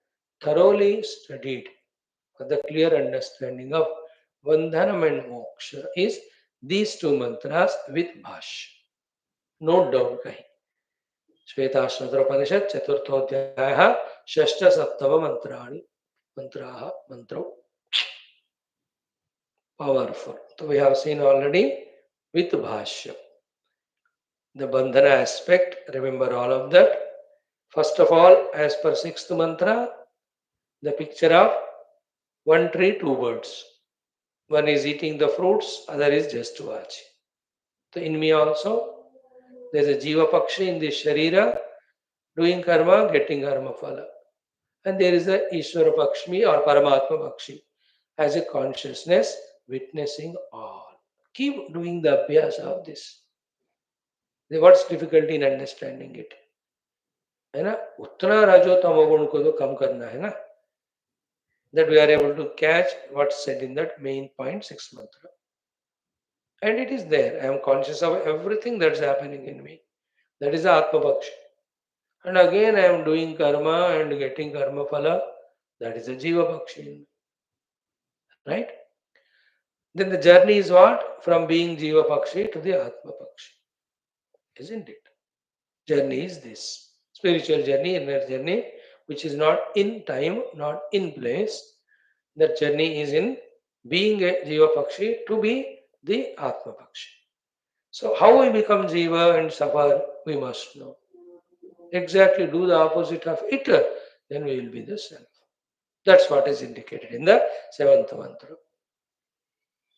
thoroughly studied for the clear understanding of Bandhanam and Moksha is these two mantras with Bhashyam. No doubt kahi. Shwethashwathara Upanishad Chaturthodhyaya Shashta Saptava Mantrani Mantraha Mantra powerful. So we have seen already with Bhashyam. The Bandhana aspect, remember all of that. First of all, as per sixth mantra, the picture of one tree, two birds. One is eating the fruits, other is just watching. So in me also, there is a Jiva Pakshi in this Sharira, doing karma, getting karma phala. And there is a Ishvara Pakshmi or Paramatma Pakshi as a consciousness witnessing all. Keep doing the abhyas of this. What's difficulty in understanding it? है ना उतना रजो तमोगुण को तो कम करना है ना that we are able to catch what's said in that main point 6 mantra. And it is there. I am conscious of everything that's happening in me. That is the Atma Pakshi. And again I am doing karma and getting karma phala. That is the Jiva Pakshi in me. Right? Then the journey is what? From being Jiva Pakshi to the Atma Pakshi. Isn't it? Journey is this. Spiritual journey, inner journey, which is not in time, not in place. That journey is in being a Jiva Pakshi to be the Atma Pakshi. So how we become Jiva and suffer, we must know. Exactly do the opposite of it, then we will be the self. That's what is indicated in the seventh mantra.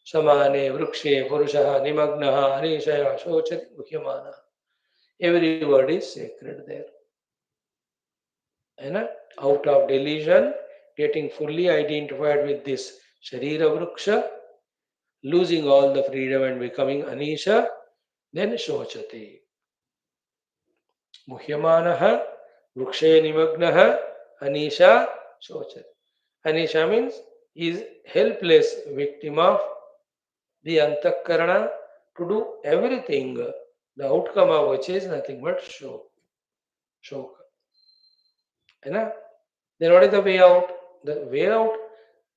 Samane vrukshe purushaha nimagnaha anishaya shochati muhyamana. Every word is sacred there. And out of delusion, getting fully identified with this Sharira Vruksha, losing all the freedom and becoming Anisha, then Shochati. Muhyamanaha, Vrukshe Nimagnaha, Anisha, Shochati. Anisha means he is helpless victim of the Antakarana to do everything, the outcome of which is nothing but Shoka. Then what is the way out? The way out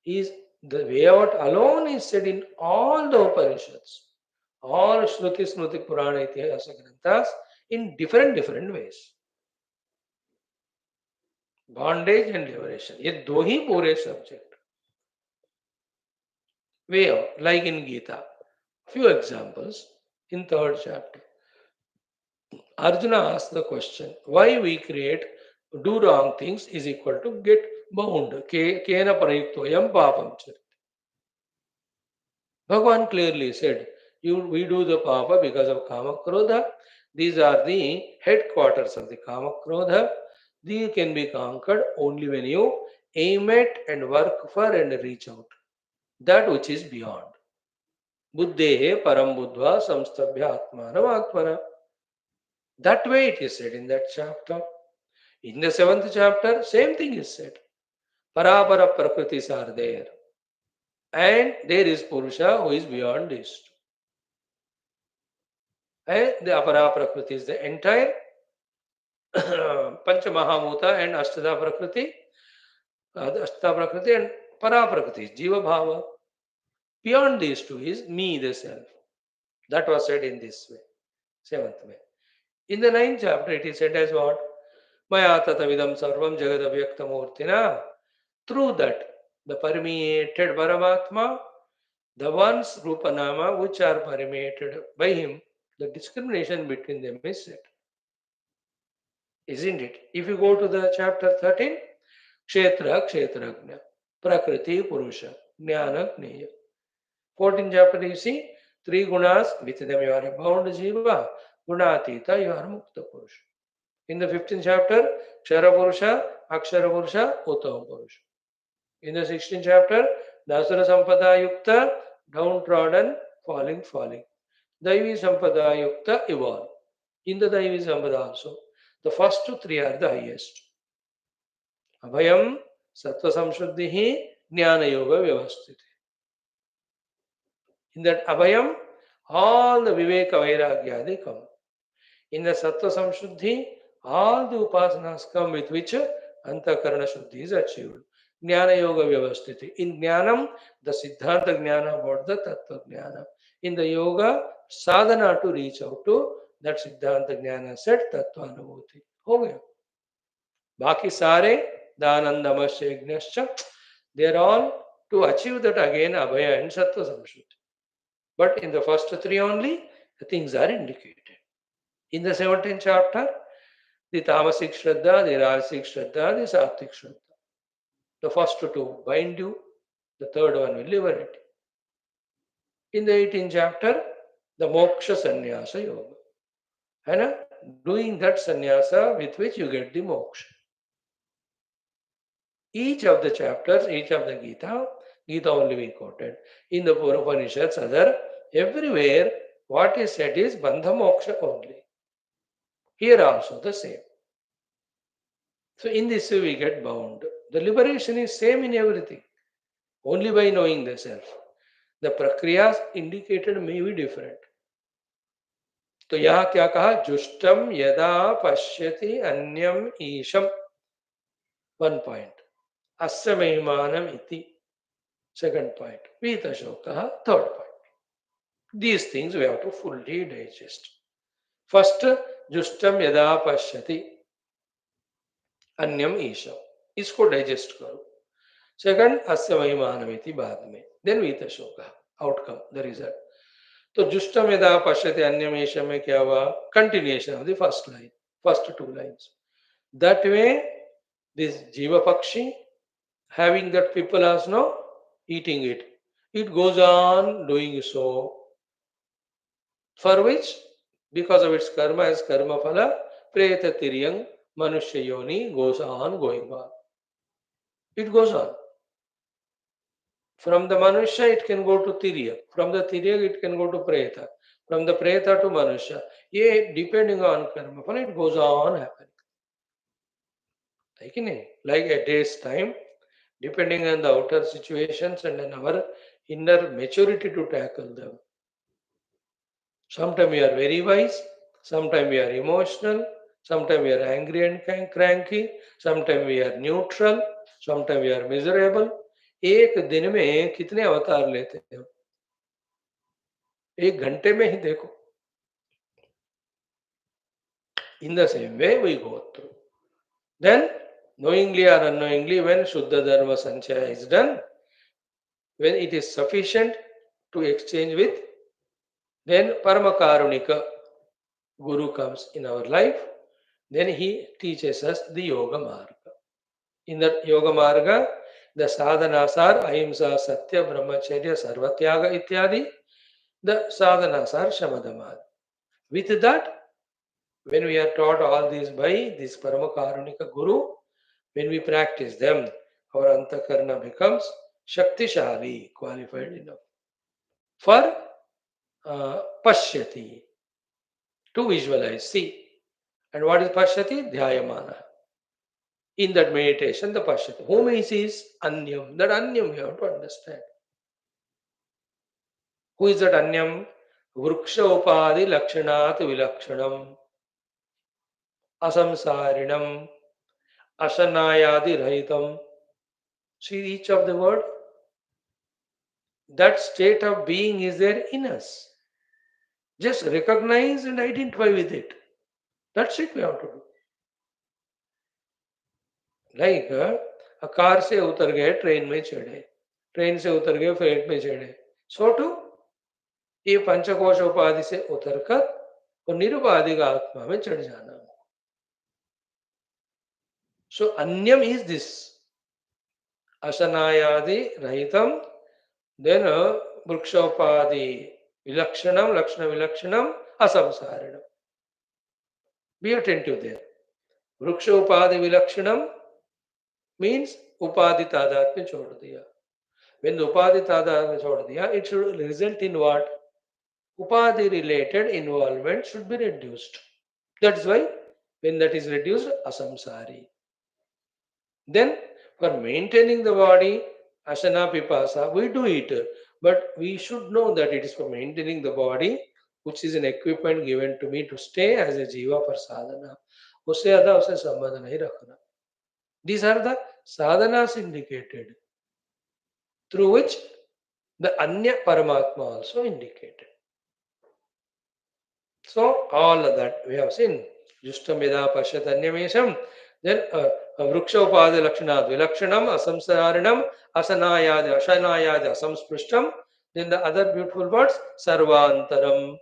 is the way out alone is said in all the Upanishads, all Shruti, Smriti, Purana, Itihasa Granthas in different ways. Bondage and liberation. ये दो ही पूरे subject. Way out, like in Gita. Few examples in third chapter. Arjuna asked the question, why we do wrong things is equal to get bound. Kena parayuktoyam papam chari. Bhagavan clearly said, we do the papa because of Kama Krodha. These are the headquarters of the Kama Krodha. These can be conquered only when you aim at and work for and reach out. That which is beyond. Buddhehe param buddhva samstabhya atmanam atmana. That way it is said in that chapter. In the seventh chapter, same thing is said. Parapara prakritis are there. And there is Purusha who is beyond this. And the Apara Prakriti is the entire Pancha Mahamutta and Ashtada Prakriti, Ashtada Prakriti and Para Prakriti, Jiva Bhava. Beyond these two is me, the self. That was said in this way, seventh way. In the ninth chapter, it is said as what? Maya tatavidam sarvam jagad avyaktamurtina. Through that, the permeated Paramatma, the ones Rupanama which are permeated by him, the discrimination between them is said. Isn't it? If you go to the chapter 13, Kshetra, Kshetragna, Prakriti, Purusha, Jnana, Jnaya. 14th chapter you see, three gunas, with them you are a bound jiva, gunatita, you are mukta Purusha. In the 15th chapter, Kshara Purusha, Akshara Purusha, Uttama Purusha. In the 16th chapter, Dasura Sampada Yukta, downtrodden, falling. Daivi Sampada Yukta, evolve. In the Daivi Sampada also, the first three are the highest. Abhayam, Sattva Samshuddhi, Jnana Yoga Vyavasthiti. In that Abhayam, all the Viveka Vairagya they come. In the Sattva Samshuddhi, all the upasanas come with which Antakarana Shuddhi is achieved. Jnana Yoga Vyavasthiti. In Jnanam, the Siddhanta Jnana about the Tattva Jnana. In the Yoga, sadhana to reach out to that Siddhanta Jnana set Tattva Anubhuti. हो गया. बाकी सारे दानंद अमश्य यज्ञश्च, they are all to achieve that again Abhaya and Sattva Samshuddhi. But in the first three only, the things are indicated. In the 17th chapter, the Tamasic Shraddha, the Rajasic Shraddha, the Sattvic Shraddha. The first two bind you, the third one will liberate you. In the 18th chapter, the Moksha Sannyasa Yoga. And doing that sannyasa with which you get the moksha. Each of the chapters, each of the Gita only we quoted. In the Upanishads, other, everywhere what is said is Bandha Moksha only. Here also the same. So in this way we get bound. The liberation is same in everything. Only by knowing the self. The prakriyas indicated may be different. तो यहाँ क्या कहा? जुष्टम यदा पश्यति अन्यम ईशम. One point. अस्य महिमानम इति. Second point. Vitashokaha. Third point. These things we have to fully digest. First, जुष्टम यदा पश्यति अन्यम ईशम. इसको digest करो. Second, अस्य महिमानम इति बाद में. Then vitashokaha. Outcome, the result. तो जुष्टम यदा पश्यति अन्यम ईशम में क्या हुआ? Continuation of the first line. First two lines. That way, this jiva pakshi, having that people as no eating it, it goes on doing so. For which, because of its karma as karma phala, preta tiryang manushya yoni goes on going on. It goes on. From the manushya it can go to tirya. From the tirya it can go to preta. From the preta to manushya. Yeah, depending on karma phala, it goes on happening. Like a day's time, depending on the outer situations and on our inner maturity to tackle them. Sometimes we are very wise, sometimes we are emotional, sometimes we are angry and cranky, sometimes we are neutral, sometimes we are miserable. एक दिन में कितने अवतार लेते हैं? एक घंटे में ही देखो. In the same way we go through. Then, knowingly or unknowingly, when Shuddha Dharma Sanchaya is done, when it is sufficient to exchange with, then Paramakarunika Guru comes in our life, then he teaches us the Yoga Marga. In that Yoga Marga, the sadhanas are ahimsa, satya, brahmacharya, sarvatyaga ityadi. The sadhanas are shamadamad. With that, when we are taught all these by this Paramakarunika Guru, when we practice them, our antakarna becomes shaktishali, qualified enough for pashyati, to visualize, see. And what is pashyati? Dhyayamana. In that meditation, the pashyati. Whom he sees? Anyam. That anyam you have to understand. Who is that anyam? Vruksha upadi lakshanat vilakshanam. Asamsarinam. Asanayadi rahitam. See each of the word. That state of being is there in us. Just recognize and identify with it. That's it we have to do. Like a car से उतर गए train में चढ़े, train से उतर गए flight में चढ़े. So too, ये पंचकोश उपाधि से उतरकर और निरुपाधिक आत्मा में चढ़ जाना. So अन्यम is this. Asanayadi rahitam, then vrukshopadi vilakshanam, lakshana vilakshanam, asamsarinam. Be attentive there. Vrukshopadi vilakshanam means upadhi tadatmya chhod diya. When the upadhi tadatmya chhod diya, it should result in what? Upadhi related involvement should be reduced. That's why when that is reduced, asamsari. Then for maintaining the body, asana pipasa, we do it. But we should know that it is for maintaining the body, which is an equipment given to me to stay as a jiva for sadhana. उससे ज़्यादा उसे संबंध नहीं रखना. These are the sadhanas indicated, through which the Anya Paramatma also indicated. So all of that we have seen. Justam yada pashyatanyamesham. Then Vrukshopada Lakshanad Vilakshanam Asamsarinam Asanayad Ashanayad Asamsprishtam. Then the other beautiful words Sarvantaram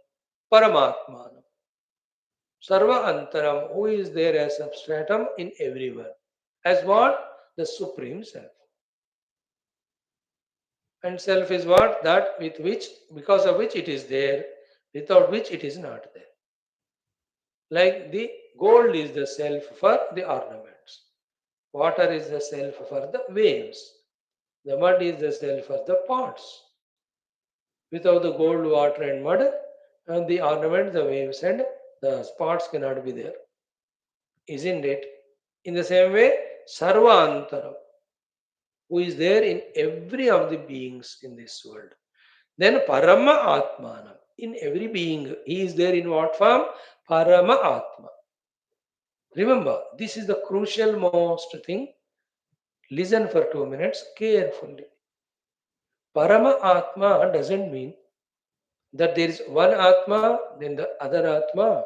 Paramatmanam. Sarva Antaram, who is there as substratum in everyone. As what? The Supreme Self. And self is what? That with which, because of which it is there, without which it is not there. Like the gold is the self for the ornaments. Water is the self for the waves. The mud is the self for the pots. Without the gold, water and mud, and the ornament, the waves and the spots cannot be there. Isn't it? In the same way, Sarva Antaram, who is there in every of the beings in this world. Then Parama Atmanam, in every being, he is there in what form? Parama Atma. Remember, this is the crucial most thing. Listen for 2 minutes carefully. Parama Atma doesn't mean that there is one Atma, then the other Atma.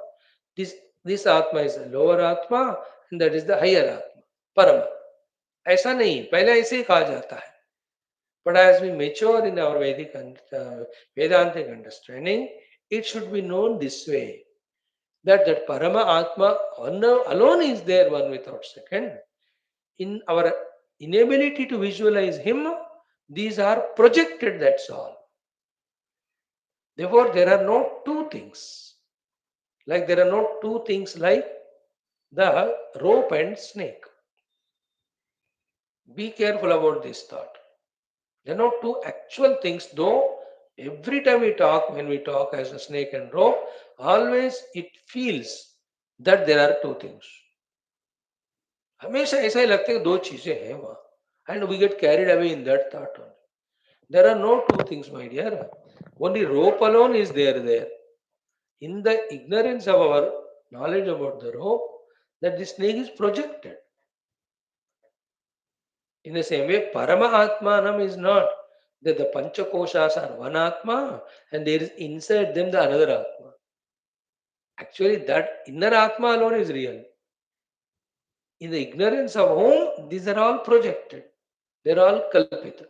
This Atma is the lower Atma and that is the higher Atma. Parama. ऐसा नहीं, पहले ऐसे ही कहा जाता है. But as we mature in our Vedic and Vedantic understanding, it should be known this way, that Parama Atma alone is there, one without second. In our inability to visualize him, these are projected, that's all. Therefore, there are no two things. Like there are no two things like the rope and snake. Be careful about this thought. There are no two actual things, though every time when we talk as a snake and rope, always it feels that there are two things. हमेशा ऐसा ही लगता है कि दो चीजें हैं वहां. And we get carried away in that thought only. There are no two things, my dear. Only rope alone is there. In the ignorance of our knowledge about the rope, that the snake is projected. In the same way, Parama Atmanam is not that the Panchakoshas are one Atma and there is inside them the another Atma. Actually, that inner Atma alone is real. In the ignorance of whom these are all projected. They are all kalpita.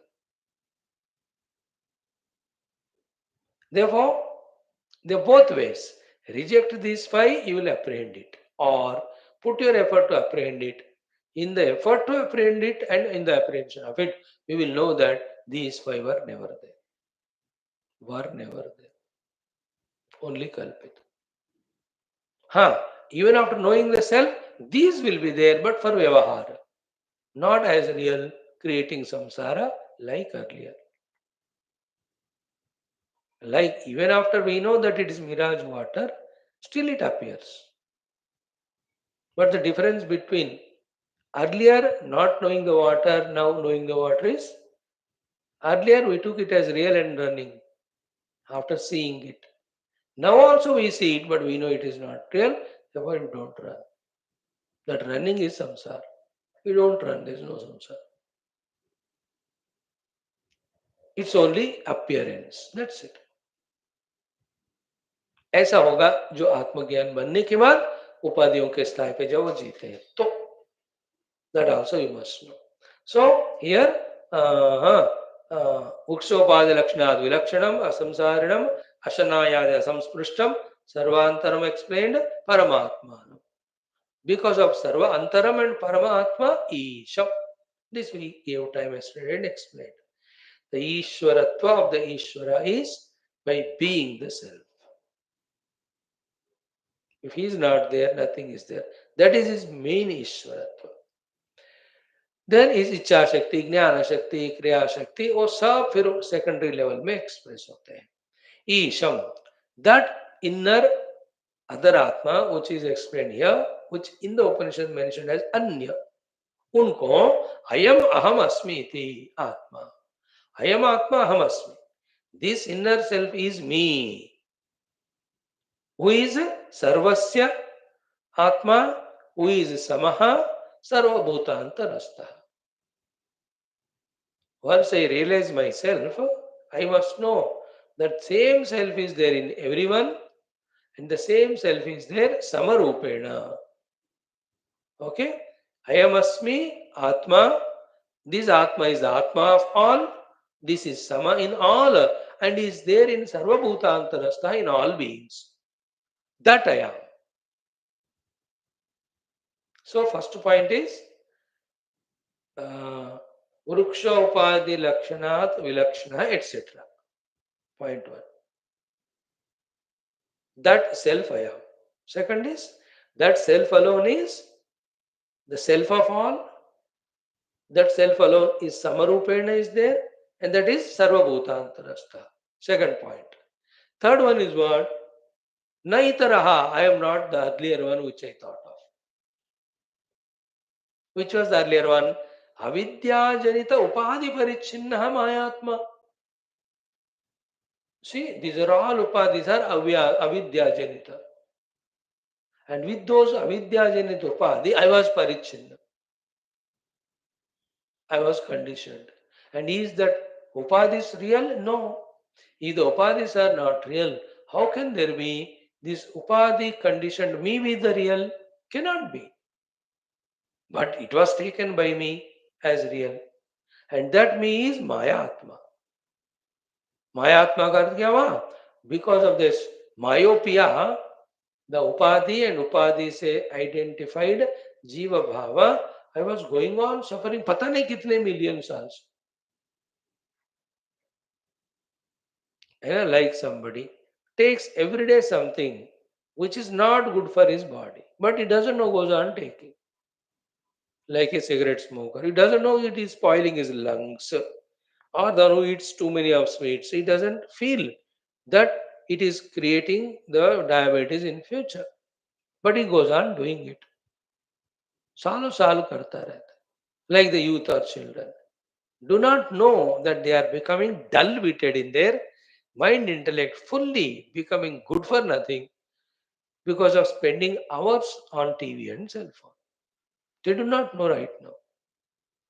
Therefore, they are both ways. Reject these five, you will apprehend it. Or put your effort to apprehend it. In the effort to apprehend it and in the apprehension of it, we will know that these five were never there. Only kalpita. Even after knowing the self, these will be there, but for vyavahara. Not as real creating samsara like earlier. Like even after we know that it is mirage water, still it appears. But the difference between earlier not knowing the water, now knowing the water is, earlier we took it as real and running after seeing it. Now also we see it, but we know it is not real, therefore we don't run. That running is samsara. We don't run, there is no samsara. It's only appearance. That's it. ऐसा होगा जो आत्मज्ञान बनने के बाद उपाधियों के स्थाय पे जब वो जीते हैं तो. That also you must know. So here, ukshopadi lakshanad vilakshanam asamsarinam ashanayada samsprushtam sarvantaram explained paramatmanam. Because of sarva antaram and paramatma isham. This we gave time yesterday and explained. The Ishwaratva of the Ishwara is by being the self. If he is not there, nothing is there. That is his main Ishwaratva. Then his इच्छा शक्ति, ज्ञान शक्ति, क्रिया शक्ति, वो सब फिर secondary level में एक्सप्रेस होते हैं. ईशम, that inner other atma which is explained here, which in the Upanishad mentioned as anya, उनको अयम अहम अस्मि इति आत्मा. अयम आत्मा अहम अस्मि. This inner self is me, who is Sarvasya Atma, who is Samaha Sarvabhutantarastha. Once I realize myself, I must know that same self is there in everyone and the same self is there Samarupena. Okay? I am Asmi, Atma. This Atma is the Atma of all. This is Sama in all and is there in Sarvabhutantarastha in all beings. That I am. So, first point is Vruksha Upadhi Lakshanat Vilakshana, etc. Point one. That self I am. Second is that self alone is the self of all. That self alone is Samarupena is there and that is Sarvabhutantarastha. Second point. Third one is what? Naitaraha. I am not the earlier one which I thought of. Which was the earlier one? Avidya Janita Upadhi Parichinnaha Mayatma. See, these are all upadhis are avidya janita. And with those avidya janita upadhi, I was parichinna. I was conditioned. And is that upadhis real? No. If the upadhis are not real, how can there be this upadhi conditioned me with the real? Cannot be. But it was taken by me as real. And that me is Maya Atma. Maya Atma का अर्थ क्या हुआ? Because of this myopia, the upadhi and upadhi se identified jiva bhava, I was going on suffering pata nahi kitne million salts. Like somebody takes every day something which is not good for his body, but he doesn't know, goes on taking. Like a cigarette smoker, he doesn't know it is spoiling his lungs, or the one who eats too many of sweets, he doesn't feel that it is creating the diabetes in future, but he goes on doing it. सालों साल करता रहता है. Like the youth or children do not know that they are becoming dull witted in their mind intellect, fully becoming good for nothing because of spending hours on TV and cell phone. They do not know right now,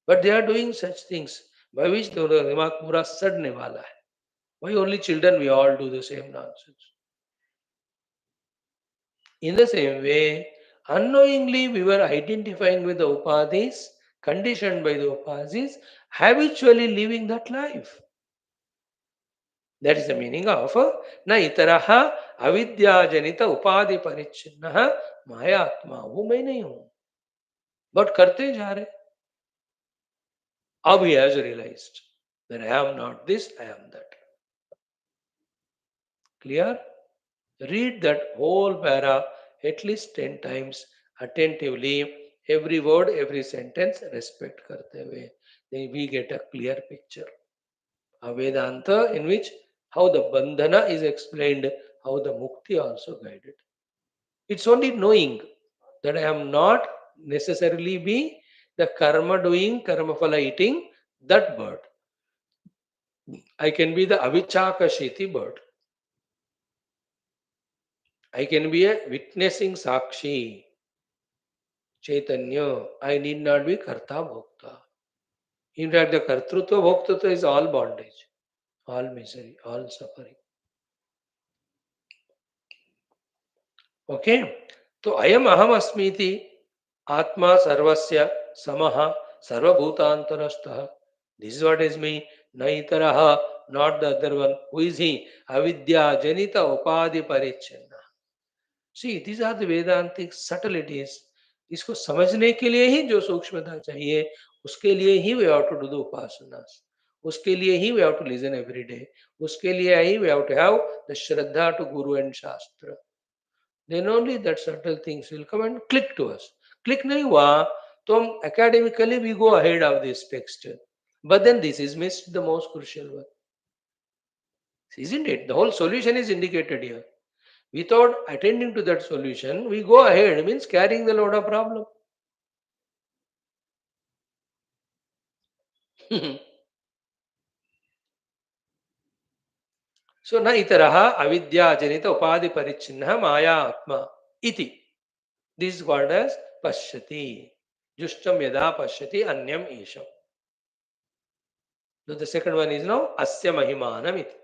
but they are doing such things by which the दिमाग पूरा सड़ने वाला है. Why only children? We all do the same nonsense. In the same way, unknowingly we were identifying with the upadhis, conditioned by the upadhis, habitually living that life. That is the meaning of na itaraha avidya janita upadhi parichinnaha mayatma. वो मैं नहीं हूं, but करते जा रहे. अब he has realized that I am not this, I am that. Clear? Read that whole para at least 10 times attentively, every word, every sentence, respect karte hue. Then we get a clear picture. A Vedanta in which how the bandhana is explained, how the mukti also guided. It's only knowing that I am not necessarily be the karma doing, karma phala eating, that bird. I can be the avichakashiti bird. I can be a witnessing sakshi, Chaitanya. I need not be karta bhokta. In fact, the kartrutva bhoktatva is all bondage, all misery, all suffering. Okay? So, ayam aham asmiti atma sarvasya samaha sarvabhutantarastha. This is what is me. Naitaraha, not the other one. Who is he? Avidya janita upadhi parichinna. See, these are the Vedantic subtleties. इसको समझने के लिए ही जो सूक्ष्मता चाहिए, उसके लिए ही we have to do the upasanas. उसके लिए ही we have to listen every day. उसके लिए ही we have to have the shraddha to Guru and Shastra. Then only that subtle things will come and click to us. Click नहीं हुआ तो हम academically we go ahead of this text. But then this is missed, the most crucial one. Isn't it? The whole solution is indicated here. Without attending to that solution, we go ahead, means carrying the load of problem. So na itaraha avidya janita upadi parichinna maya atma iti. This is called as pashyati. Jushtam yada pashyati anyam isham. So the second one is now asya mahimanam iti.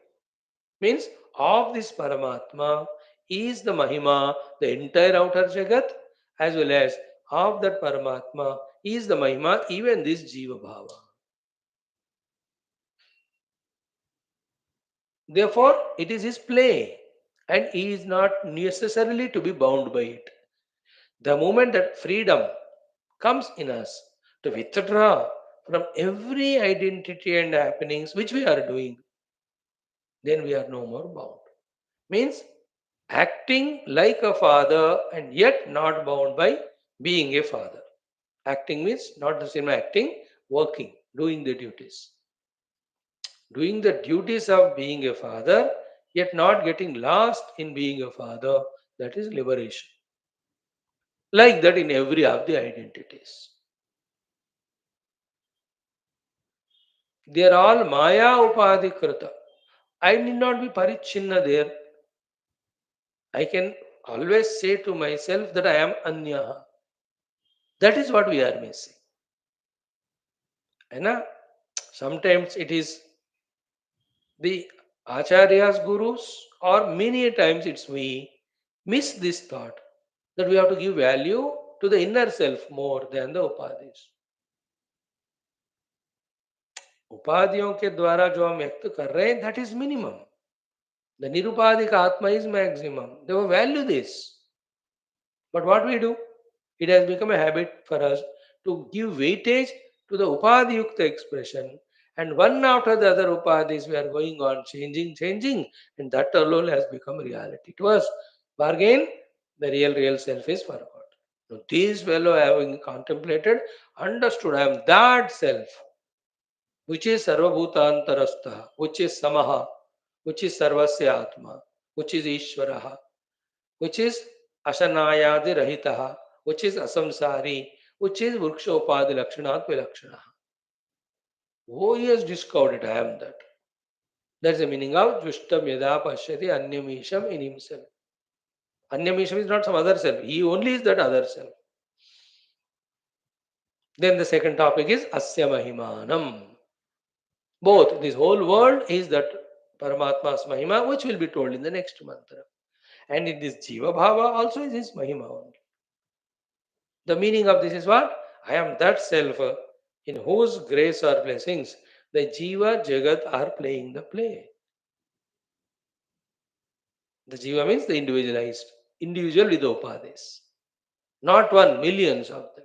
Means of this Paramatma is the Mahima, the entire outer Jagat, as well as of that Paramatma is the Mahima, even this Jiva Bhava. Therefore, it is his play, and he is not necessarily to be bound by it. The moment that freedom comes in us to withdraw from every identity and happenings which we are doing, then we are no more bound. Means acting like a father and yet not bound by being a father. Acting means not the same acting, working, doing the duties. Doing the duties of being a father, yet not getting lost in being a father, that is liberation. Like that in every of the identities. They are all Maya Upadhikrita. I need not be Parichinna there. I can always say to myself that I am Anyaha. That is what we are missing. है ना? Sometimes it is the acharyas, gurus, or many times it's we miss this thought that we have to give value to the inner self more than the upadhis. उपाधियों के द्वारा जो हम व्यक्त कर रहे हैं, that is minimum. The nirupadhika atma is maximum. They will value this. But what we do? It has become a habit for us to give weightage to the upadhyukta expression, and one after the other upadhis we are going on changing, and that alone has become reality to us. Bargain, the real self is forgot. Now, these fellow having contemplated, understood, I am that self, which is sarvabhutantarastha, which is samaha, which is sarvasya atma, which is ishvaraha, which is Ashanayadi Rahitaha, which is Asamsari, which is Vrukshopadi Lakshanat Vilakshanaha. Oh, he has discovered it, I am that. That's the meaning of Jushtam Yada Pashyati Anyamisham in himself. Anyamisham is not some other self, he only is that other self. Then the second topic is Asya Mahimanam. Both, this whole world is that Paramatma's Mahima, which will be told in the next mantra. And in this Jiva Bhava also is his Mahima only. The meaning of this is what? I am that self in whose grace or blessings the Jiva Jagat are playing the play. The Jiva means the individualized, individual with upadhis. Not one, millions of them.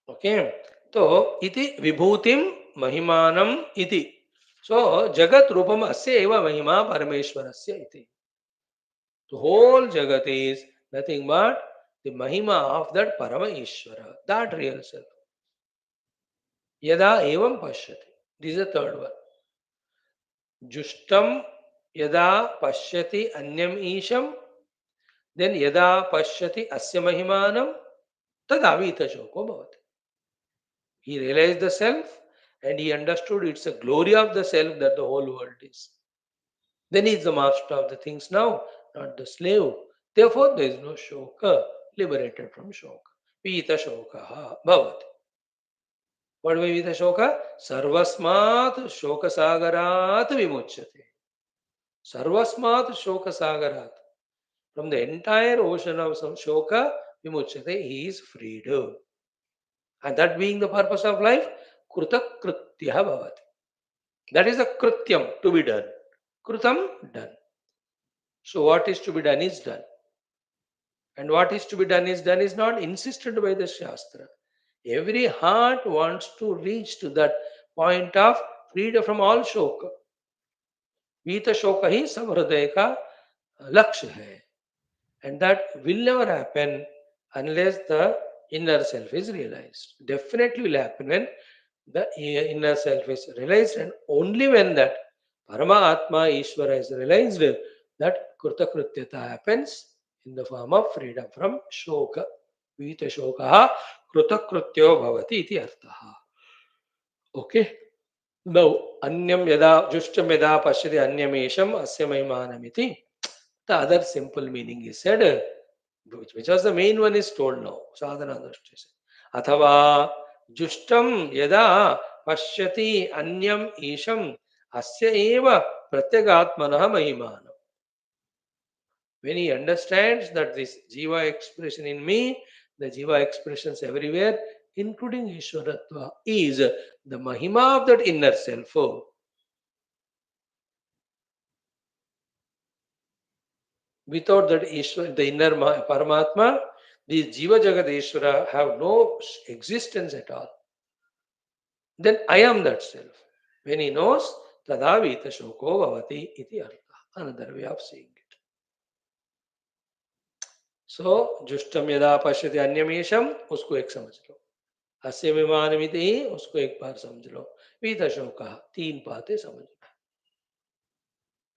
Okay. So, iti vibhutim mahimanam iti. So, jagat rupam asya eva mahima parameshwarasya iti. The whole jagat is nothing but the mahima of that Parama Ishvara, that real self. Yada evam pashyati. This is the third one. Jushtam yada pashyati anyam isham, then yada pashyati asya mahimanam, tadavita shoko bhavati. He realized the self and he understood it's a glory of the self that the whole world is. Then he is the master of the things now, not the slave. Therefore, there is no shoka, liberated from shoka. Vita shoka bhavati. What do we Vita shoka? Sarvasmat shoka sagarat vimuchyate. Sarvasmat shoka sagarat. From the entire ocean of shoka vimuchyate, he is freed. And that being the purpose of life, krutakritya bhavati. That is a krityam to be done. Krutam done. So what is to be done is done. And what is to be done is not insisted by the Shastra. Every heart wants to reach to that point of freedom from all shoka. Vita shoka ही सब हृदय का लक्ष्य है. And that will never happen unless the inner self is realized. Definitely will happen when the inner self is realized, and only when that Paramatma Ishvara is realized, that Krutakrutyata happens in the form of freedom from shoka. Vita shoka Krutakrityo bhavati iti artha. Okay. Now, anyam yada jushtam yada pashyati anyamesham asya mahimanamiti. The other simple meaning is said, which was the main one is told now. Sadhana drishtya. Athava jushtam yada pashyati anyam isham asya eva pratyagatmanaha mahimanam. When he understands that this jiva expression in me, the jiva expressions everywhere, including Ishwaratva, is the mahima of that inner self. Without that Ishwar, the inner Paramatma, these Jiva Jagat Ishvara have no existence at all. Then I am that self. When he knows, Tadavita Shoko Bhavati iti artha. Another way of saying it. So, Jushtam Yada Pashyati Anyamesham, उसको एक समझ लो. अस्य विमानमिति उसको एक बार समझ लो. वीत शोका तीन बातें समझ लो.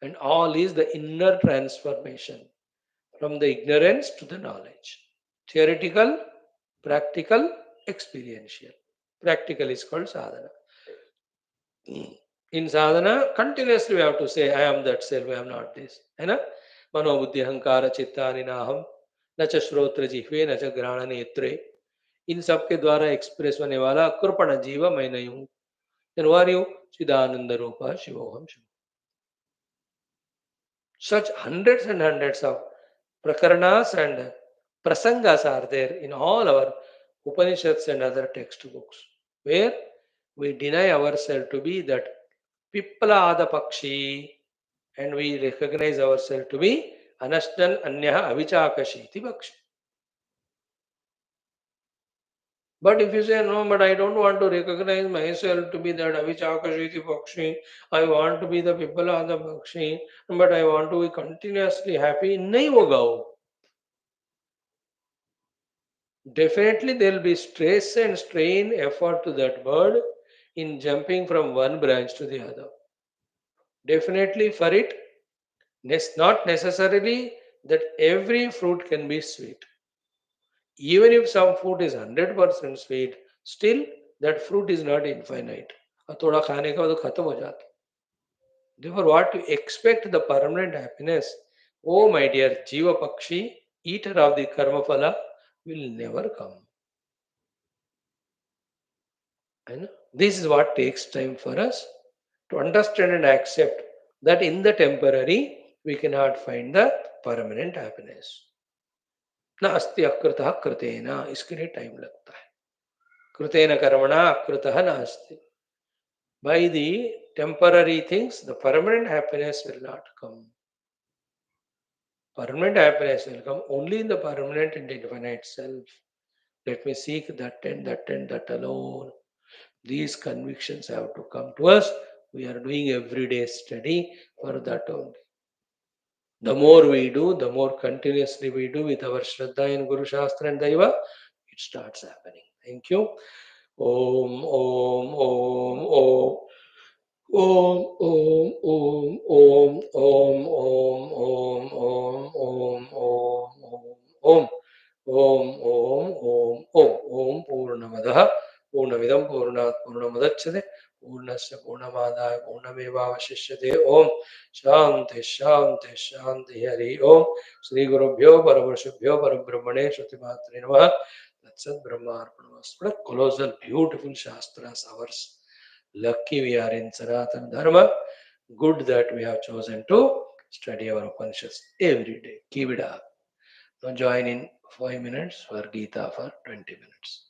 And all is the inner transformation from the ignorance to the knowledge. Theoretical, practical, experiential. Practical is called sadhana. In sadhana, continuously we have to say, I am that self, I am not this. है ना? मनो बुद्धि अहंकार चित्तानि नाहम न च श्रोत्र जिह्वे न च घ्राण नेत्रे. इन सब के द्वारा एक्सप्रेस होने वाला कृपण जीव मैं नहीं हूँ. Then who are you? Chidanand Rupa शिवोहम Shiv. Such hundreds and hundreds of prakaranas and prasangas are there in all our Upanishads and other textbooks, where we deny ourselves to be that Pippalada Pakshi and we recognize ourselves to be Anashtan Anyaha Avichakashiti Pakshi. But if you say, no, but I don't want to recognize myself to be that Avichakashiti Pakshi, I want to be the Pippalada Pakshi, but I want to be continuously happy, nahi hoga wo. Definitely there will be stress and strain effort to that bird in jumping from one branch to the other. Definitely for it, not necessarily that every fruit can be sweet. Even if some fruit is 100% sweet, still that fruit is not infinite. और थोड़ा खाने का तो खत्म हो जाता. Therefore, what to expect the permanent happiness? Oh, my dear Jiva Pakshi, eater of the karma phala, will never come. And this is what takes time for us to understand and accept that in the temporary we cannot find the permanent happiness. न अस्ति अकृतः कृतेन, इसके लिए time लगता है. कृतेन कर्मणा अकृतः न अस्ति. By the temporary things, the permanent happiness will not come. Permanent happiness will come only in the permanent and infinite self. Let me seek that and that alone. These convictions have to come to us. We are doing everyday study for that only. The more we do, the more continuously we do with our Shraddha in Guru Shastra and Daiva, it starts happening. Thank you. Om, Om, Om, Om. Om, Om, Om, Om, Om, Om, Om, Om, Om, Om, Om. Om Om Om Om Om Purnamadaha Purnamidam Purnat Purnamadachyate Purnasya Purnamadaya Purnamevavashishyate Om Shanti Shanti Shanti Hari Om Shri Gurubhyo Parabrahmane Parabrahmane Shruti Matre Namaha. That's it, Brahma Arpanamast. What a colossal, beautiful Shastras, ours. Lucky we are in Sanatana Dharma. Good that we have chosen to study our Upanishads every day. Keep it up. Now join in 5 minutes for Gita for 20 minutes.